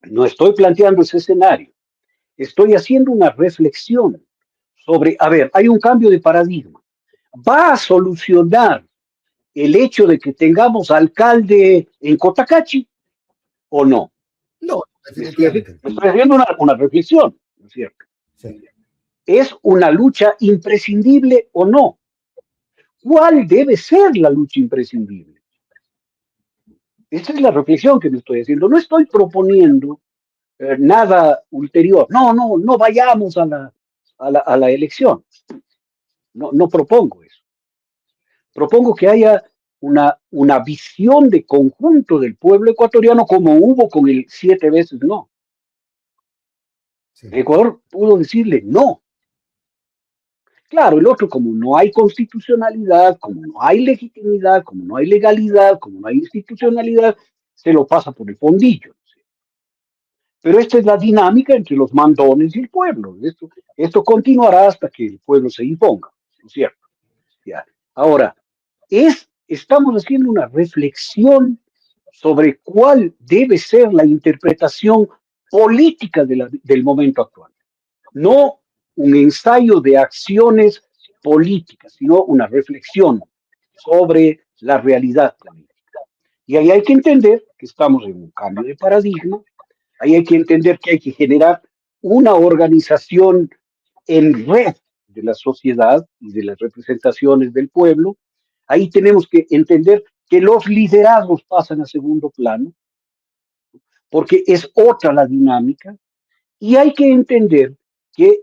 No estoy planteando ese escenario. Estoy haciendo una reflexión sobre, a ver, hay un cambio de paradigma. ¿Va a solucionar el hecho de que tengamos alcalde en Cotacachi o no? No, definitivamente. Me estoy haciendo una reflexión, ¿no es cierto? Sí. ¿Es una lucha imprescindible o no? ¿Cuál debe ser la lucha imprescindible? Esa es la reflexión que me estoy haciendo. No estoy proponiendo nada ulterior. No vayamos a la elección. No propongo eso. Propongo que haya una visión de conjunto del pueblo ecuatoriano como hubo con el 7 veces no. Sí. El Ecuador pudo decirle no. Claro, el otro, como no hay constitucionalidad, como no hay legitimidad, como no hay legalidad, como no hay institucionalidad, se lo pasa por el fondillo. Pero esta es la dinámica entre los mandones y el pueblo. Esto continuará hasta que el pueblo se imponga, ¿no es cierto? Ya. Ahora, estamos haciendo una reflexión sobre cuál debe ser la interpretación política del momento actual. No un ensayo de acciones políticas, sino una reflexión sobre la realidad política. Y ahí hay que entender que estamos en un cambio de paradigma. Ahí hay que entender que hay que generar una organización en red de la sociedad y de las representaciones del pueblo. Ahí tenemos que entender que los liderazgos pasan a segundo plano, porque es otra la dinámica, y hay que entender que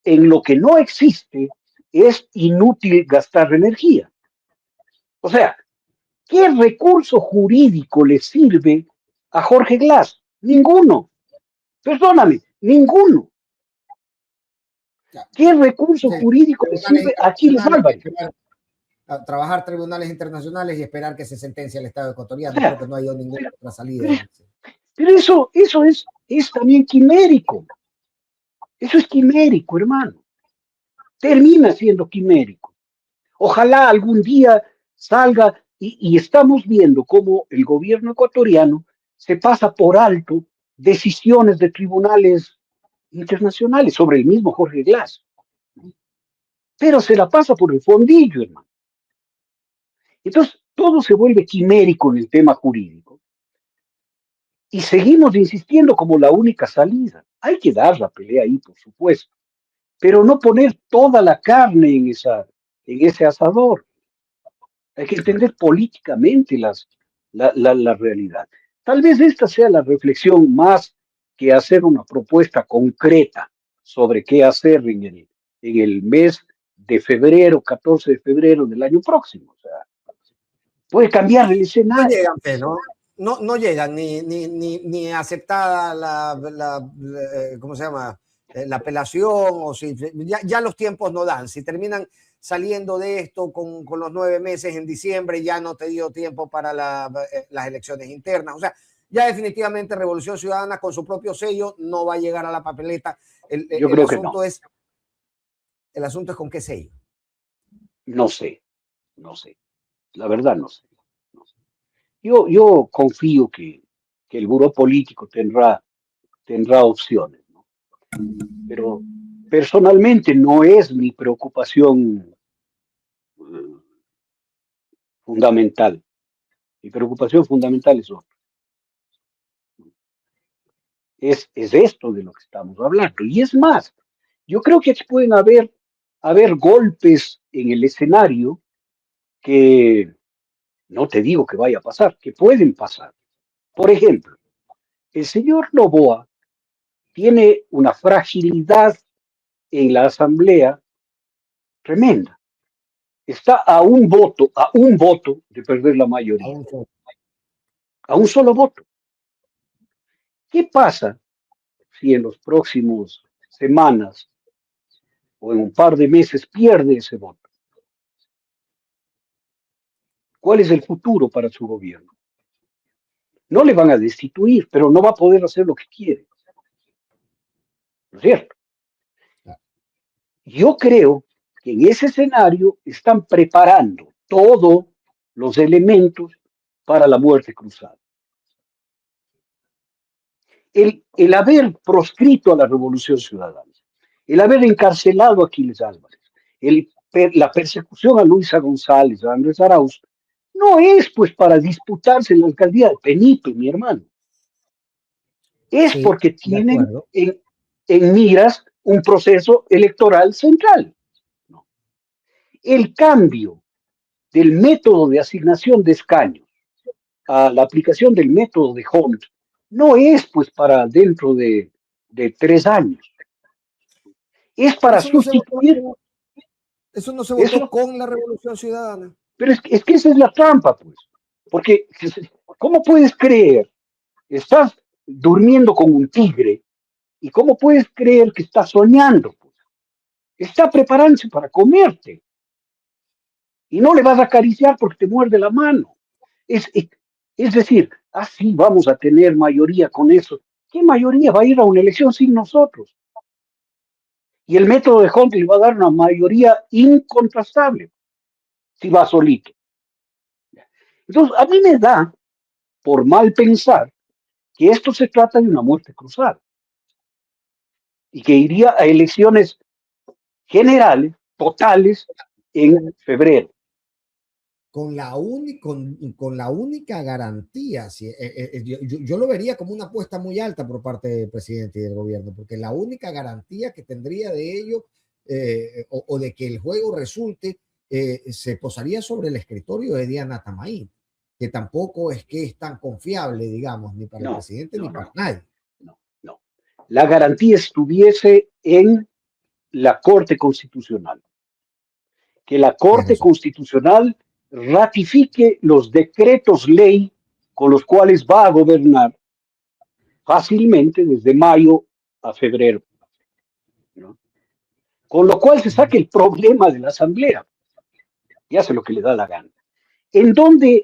en lo que no existe es inútil gastar energía. O sea, ¿qué recurso jurídico le sirve a Jorge Glass? Ninguno. Perdóname, ninguno. ¿Qué recurso jurídico le sirve a Aquiles Álvarez? A trabajar tribunales internacionales y esperar que se sentencie el Estado ecuatoriano, porque no hay ninguna otra salida. Pero eso es también quimérico. Eso es quimérico, hermano. Termina siendo quimérico. Ojalá algún día salga y estamos viendo cómo el gobierno ecuatoriano se pasa por alto decisiones de tribunales internacionales sobre el mismo Jorge Glass, pero se la pasa por el fondillo, hermano. Entonces, todo se vuelve quimérico en el tema jurídico y seguimos insistiendo como la única salida. Hay que dar la pelea ahí, por supuesto, pero no poner toda la carne en ese asador. Hay que entender políticamente la realidad. Tal vez esta sea la reflexión más que hacer una propuesta concreta sobre qué hacer en el mes de febrero, 14 de febrero del año próximo. O sea, puede cambiar el No escenario. llegan, ¿no? No llegan ni aceptada ¿cómo se llama? La apelación, o si ya los tiempos no dan. Si terminan saliendo de esto con los 9 meses en diciembre, ya no te dio tiempo para las elecciones internas. O sea, ya definitivamente Revolución Ciudadana con su propio sello no va a llegar a la papeleta. Yo creo que no. El asunto es con qué sello. No sé. La verdad no sé. Yo confío que el buró político tendrá opciones, ¿no? Pero personalmente no es mi preocupación fundamental. Mi preocupación fundamental es otra. Es esto de lo que estamos hablando. Y es más, yo creo que pueden haber golpes en el escenario que no te digo que vaya a pasar, que pueden pasar. Por ejemplo, el señor Noboa tiene una fragilidad en la Asamblea tremenda. Está a un voto de perder la mayoría. A un solo voto. ¿Qué pasa si en los próximos semanas o en un par de meses pierde ese voto? ¿Cuál es el futuro para su gobierno? No le van a destituir, pero no va a poder hacer lo que quiere. ¿No es cierto? Yo creo que en ese escenario están preparando todos los elementos para la muerte cruzada. El haber proscrito a la Revolución Ciudadana, el haber encarcelado a Aquiles Álvarez, la persecución a Luisa González, a Andrés Arauz, no es pues para disputarse la alcaldía de Penipe, mi hermano. Es porque tienen en miras un proceso electoral central. ¿No? El cambio del método de asignación de escaños a la aplicación del método de Hunt no es pues para dentro de 3 años. Es para sustituir. Eso no se votó con la Revolución Ciudadana. Pero es que esa es la trampa, pues. Porque, ¿cómo puedes creer? Estás durmiendo con un tigre y ¿cómo puedes creer que estás soñando? Pues? Está preparándose para comerte. Y no le vas a acariciar porque te muerde la mano. Es decir, así vamos a tener mayoría con eso. ¿Qué mayoría va a ir a una elección sin nosotros? Y el método de Hunt le va a dar una mayoría incontrastable si va solito. Entonces, a mí me da por mal pensar que esto se trata de una muerte cruzada y que iría a elecciones generales, totales, en febrero. Con la única garantía, yo lo vería como una apuesta muy alta por parte del presidente y del gobierno, porque la única garantía que tendría de ello o de que el juego resulte se posaría sobre el escritorio de Diana Tamaí, que tampoco es que es tan confiable, digamos, ni para el presidente ni para nadie. No. La garantía estuviese en la Corte Constitucional. Que la Corte Constitucional ratifique los decretos ley con los cuales va a gobernar fácilmente desde mayo a febrero. ¿No? Con lo cual se saque el problema de la Asamblea y hace lo que le da la gana. ¿En dónde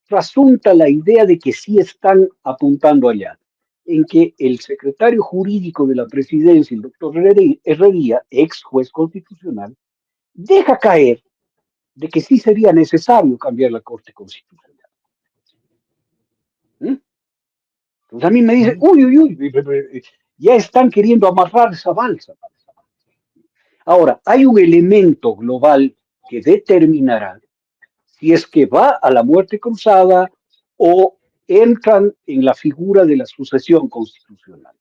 trasunta la idea de que sí están apuntando allá? En que el secretario jurídico de la presidencia, el doctor Herrería, ex juez constitucional, deja caer de que sí sería necesario cambiar la Corte Constitucional. Entonces a mí me dicen, uy, uy, uy, ya están queriendo amarrar esa balsa. Ahora, hay un elemento global que determinará si es que va a la muerte cruzada o entran en la figura de la sucesión constitucional,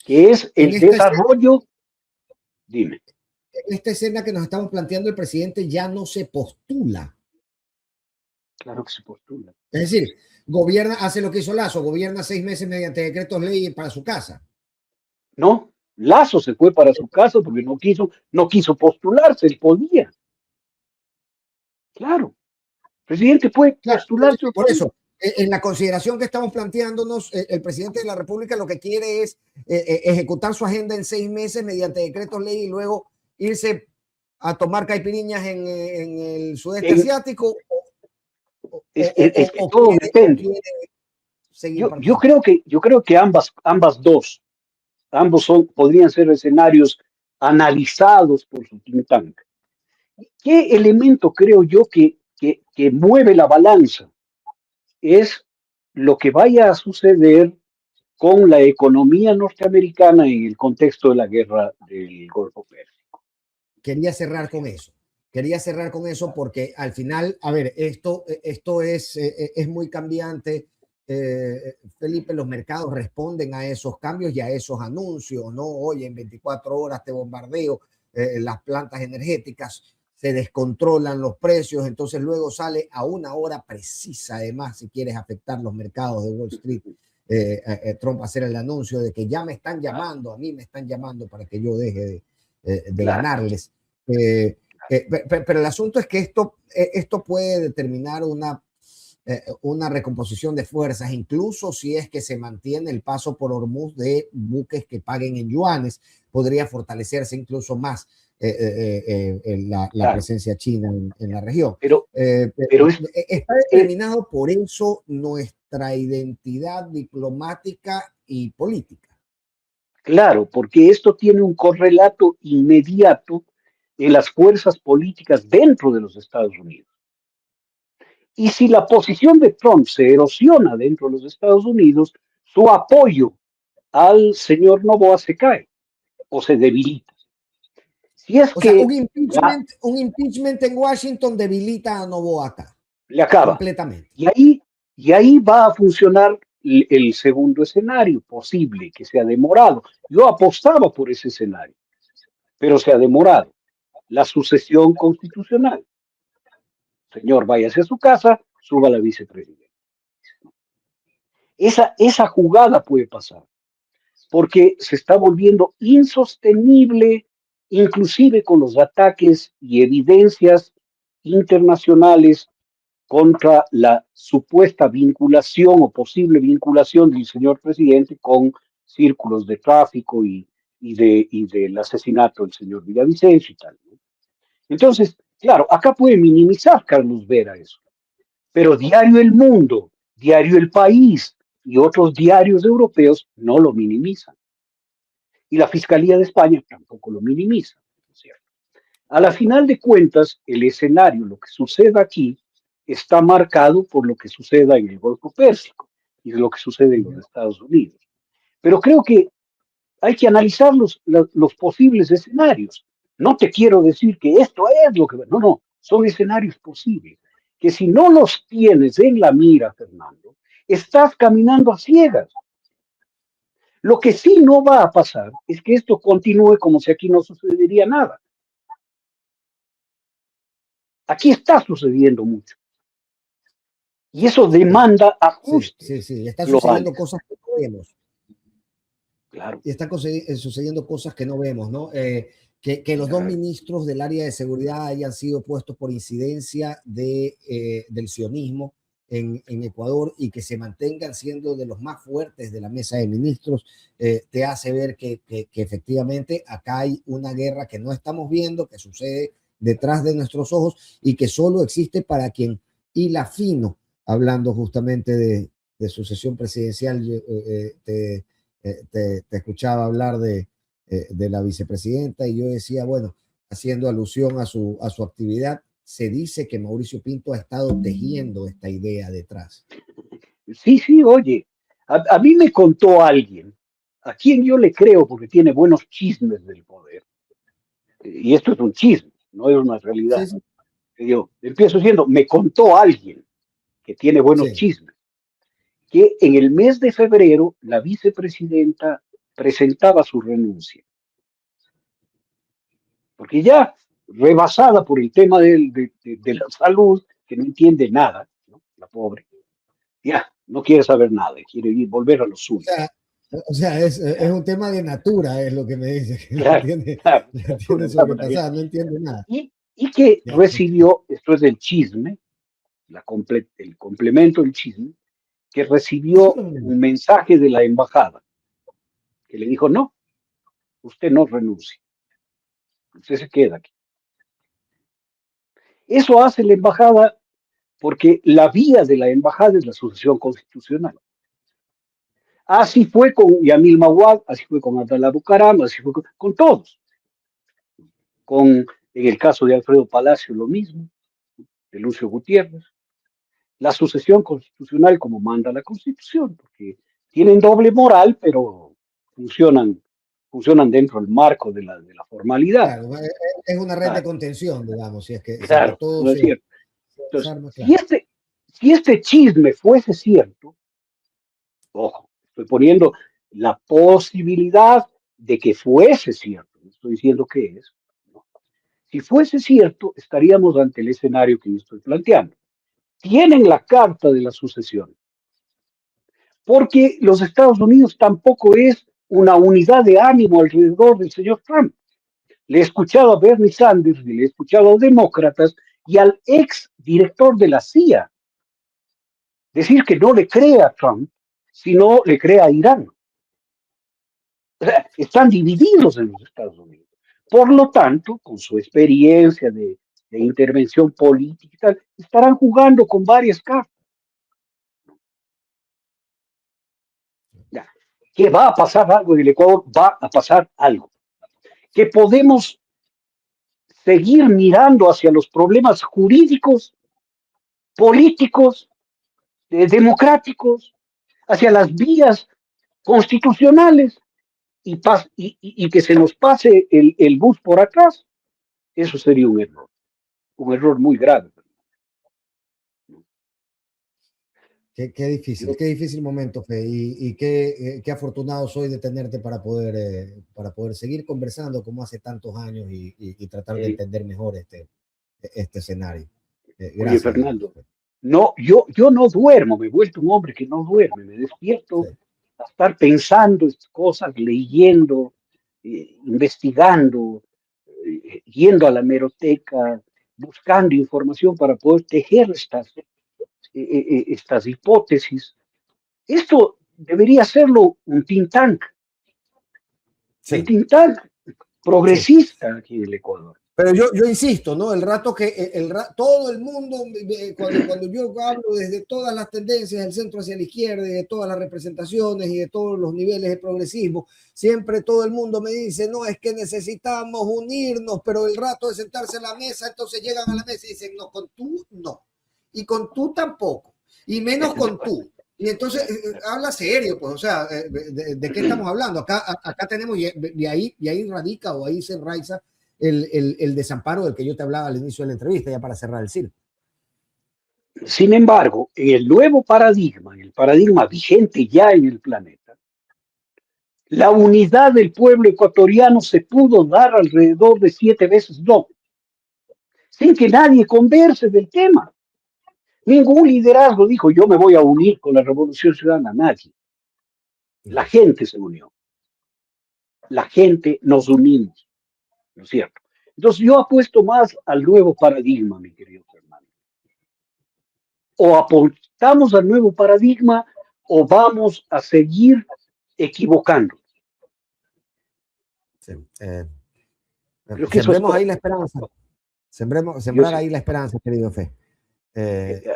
que es En el esta escena, desarrollo, dime. en esta escena que nos estamos planteando, el presidente ya no se postula. Claro que se postula. Es decir, gobierna, hace lo que hizo Lazo, gobierna 6 meses mediante decretos ley para su casa. No, Lazo se fue para su casa porque no quiso postularse, él podía. Claro, el presidente puede Claro, postularse otra por vez. eso, en la consideración que estamos planteándonos, el presidente de la República lo que quiere es ejecutar su agenda en 6 meses mediante decretos ley y luego irse a tomar caipiriñas en el sudeste asiático Es que o todo depende. quiere seguir Yo participando. creo que ambas dos, podrían ser escenarios analizados por su think tank. ¿Qué elemento creo yo que mueve la balanza? Es lo que vaya a suceder con la economía norteamericana en el contexto de la guerra del Golfo Pérsico. Quería cerrar con eso. Quería cerrar con eso porque al final, a ver, esto es muy cambiante. Felipe, los mercados responden a esos cambios y a esos anuncios, ¿no? Oye, en 24 horas te bombardeo las plantas energéticas, se descontrolan los precios, entonces luego sale a una hora precisa, además, si quieres afectar los mercados de Wall Street, Trump hacer el anuncio de que ya me están llamando, a mí me están llamando para que yo deje de ganarles. Pero el asunto es que esto puede determinar una recomposición de fuerzas, incluso si es que se mantiene el paso por Hormuz de buques que paguen en yuanes, podría fortalecerse incluso más la presencia china en la región. Pero está determinado por eso nuestra identidad diplomática y política. Claro, porque esto tiene un correlato inmediato en las fuerzas políticas dentro de los Estados Unidos. Y si la posición de Trump se erosiona dentro de los Estados Unidos, su apoyo al señor Noboa se cae o se debilita. Si es O sea, que un impeachment en Washington debilita a Noboa acá. le acaba. Completamente. Y ahí va a funcionar el segundo escenario posible, que se ha demorado. Yo apostaba por ese escenario, pero se ha demorado. La sucesión constitucional. Señor, váyase a su casa, suba a la vicepresidenta. Esa jugada puede pasar, porque se está volviendo insostenible, inclusive con los ataques y evidencias internacionales contra la supuesta vinculación o posible vinculación del señor presidente con círculos de tráfico y del asesinato del señor Villavicencio y tal. Entonces, claro, acá puede minimizar Carlos Vera eso, pero Diario El Mundo, Diario El País y otros diarios europeos no lo minimizan. Y la Fiscalía de España tampoco lo minimiza, ¿cierto? A la final de cuentas, el escenario, lo que suceda aquí, está marcado por lo que suceda en el Golfo Pérsico y de lo que sucede en los Estados Unidos. Pero creo que hay que analizar los posibles escenarios. No te quiero decir que esto es lo que... No, son escenarios posibles. Que si no los tienes en la mira, Fernando, estás caminando a ciegas. Lo que sí no va a pasar es que esto continúe como si aquí no sucedería nada. Aquí está sucediendo mucho. Y eso demanda ajustes. Sí. Está globales. sucediendo cosas que no vemos. Claro. Y está sucediendo cosas que no vemos, ¿no? Que los dos ministros del área de seguridad hayan sido puestos por incidencia del sionismo en Ecuador y que se mantengan siendo de los más fuertes de la mesa de ministros, te hace ver que efectivamente acá hay una guerra que no estamos viendo, que sucede detrás de nuestros ojos y que solo existe para quien hila fino, hablando justamente de sucesión presidencial. Te escuchaba hablar de la vicepresidenta y yo decía, bueno, haciendo alusión a su actividad, se dice que Mauricio Pinto ha estado tejiendo esta idea detrás. Sí, sí, oye, a mí me contó alguien, a quien yo le creo porque tiene buenos chismes del poder, y esto es un chisme, no es una realidad. Sí, sí. Yo empiezo diciendo, me contó alguien que tiene buenos Sí. chismes, que en el mes de febrero la vicepresidenta presentaba su renuncia, porque ya rebasada por el tema de la salud, que no entiende nada, ¿no? La pobre, ya no quiere saber nada, quiere ir, volver a lo suyo. O sea, es un tema de natura, es lo que me dice, que Claro, claro, no criatura, entiende sobrepasada, no entiende nada. y que Ya, recibió, esto es el chisme, el complemento del chisme, que recibió un mensaje de la embajada que le dijo, no, usted no renuncia, usted se queda aquí. Eso hace la embajada porque la vía de la embajada es la sucesión constitucional. Así fue con Yamil Mawad, así fue con Abdalá Bucaram, así fue con todos. En el caso de Alfredo Palacio lo mismo, de Lucio Gutiérrez. La sucesión constitucional como manda la Constitución, porque tienen doble moral, pero funcionan dentro del marco de la formalidad. claro, es una red de Claro, contención, digamos, si es que claro, todo no es se cierto. Entonces, desarma, claro. si este chisme fuese cierto, ojo, estoy poniendo la posibilidad de que fuese cierto, no estoy diciendo que es, ¿no? Si fuese cierto, estaríamos ante el escenario que yo estoy planteando. Tienen la carta de la sucesión, porque los Estados Unidos tampoco es una unidad de ánimo alrededor del señor Trump. Le he escuchado a Bernie Sanders, le he escuchado a demócratas y al ex director de la CIA decir que no le cree a Trump, sino le cree a Irán. O sea, están divididos en los Estados Unidos. Por lo tanto, con su experiencia de intervención política y tal, estarán jugando con varias cartas. Ya. ¿Que va a pasar algo en el Ecuador? Va a pasar algo. Que podemos seguir mirando hacia los problemas jurídicos, políticos, democráticos, hacia las vías constitucionales y que se nos pase el bus por atrás, eso sería un error muy grave. Qué difícil momento, Fe, y qué afortunado soy de tenerte para poder seguir conversando como hace tantos años y tratar de entender mejor este escenario. Oye, Gracias. Fernando, no, yo no duermo, me he vuelto un hombre que no duerme, me despierto Sí. a estar pensando estas cosas, leyendo, investigando, yendo a la hemeroteca, buscando información para poder tejer estas hipótesis. Esto debería serlo un Sí. think tank Sí. progresista aquí en el Ecuador. Pero yo insisto, ¿no? El rato que todo el mundo, cuando yo hablo desde todas las tendencias del centro hacia la izquierda y de todas las representaciones y de todos los niveles de progresismo, siempre todo el mundo me dice, no, es que necesitamos unirnos, pero el rato de sentarse a la mesa, entonces llegan a la mesa y dicen, no, con tú no, y con tú tampoco, y menos con tú. Y entonces habla serio, pues, o sea, ¿de qué estamos hablando? Acá tenemos, y ahí radica o ahí se enraiza el desamparo del que yo te hablaba al inicio de la entrevista, ya para cerrar el círculo. Sin embargo, en el nuevo paradigma, en el paradigma vigente ya en el planeta, la unidad del pueblo ecuatoriano se pudo dar alrededor de 7 veces no, sin que nadie converse del tema. Ningún liderazgo dijo, yo me voy a unir con la Revolución Ciudadana, nadie. La gente se unió. La gente nos unimos, ¿no es cierto? Entonces yo apuesto más al nuevo paradigma, mi querido Fernando. O apuntamos al nuevo paradigma o vamos a seguir equivocando. Sí, Sembremos ahí la esperanza. Sembrar ahí la esperanza, querido Fe.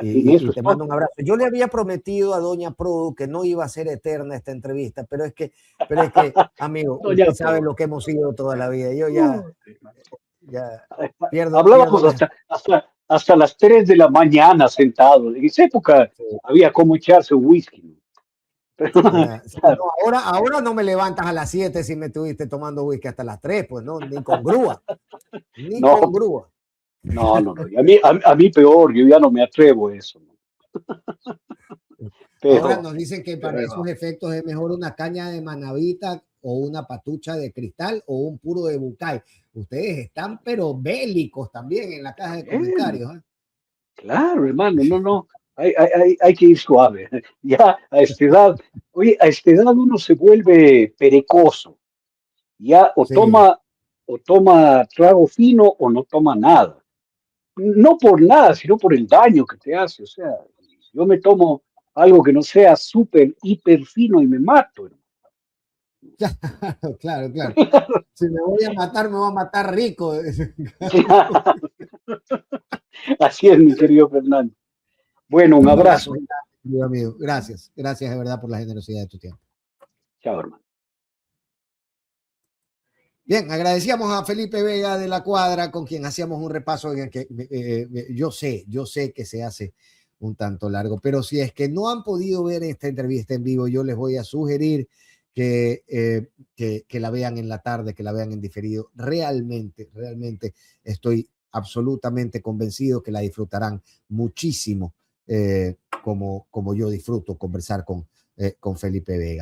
Y te mando un abrazo. Yo le había prometido a Doña Produ que no iba a ser eterna esta entrevista, pero es que amigo, usted sabe lo que hemos sido toda la vida. Yo ya Ya Hablábamos pierdo. hasta las 3 de la mañana sentados. En esa época Sí, había como echarse un whisky, ¿no? sí, no, Claro. ahora no me levantas a las 7 si me estuviste tomando whisky hasta las 3, pues no, ni con grúa, ni No, con grúa. no. Y a mí peor, yo ya no me atrevo a eso, ¿no? Ahora Pero, nos dicen que pero para ahí esos vamos. efectos es mejor una caña de manavita o una patucha de cristal o un puro de bucay. Ustedes están pero bélicos también en la caja de Bueno, comentarios, ¿eh? claro, hermano, no. Hay que ir suave. Ya a esta edad, oye, a esta edad uno se vuelve perecoso. Ya Sí, o toma trago fino o no toma nada. No por nada, sino por el daño que te hace. O sea, yo me tomo algo que no sea súper, hiper fino y me mato, hermano. claro. Si me voy a matar, me voy a matar rico. Así es, mi querido Fernando. Bueno, un Un abrazo, abrazo. querido amigo. Gracias de verdad por la generosidad de tu tiempo. Chao, hermano. Bien, agradecíamos a Felipe Vega de la Cuadra, con quien hacíamos un repaso en el que yo sé que se hace un tanto largo, pero si es que no han podido ver esta entrevista en vivo, yo les voy a sugerir que la vean en la tarde, que la vean en diferido. Realmente estoy absolutamente convencido que la disfrutarán muchísimo, como yo disfruto conversar con Felipe Vega.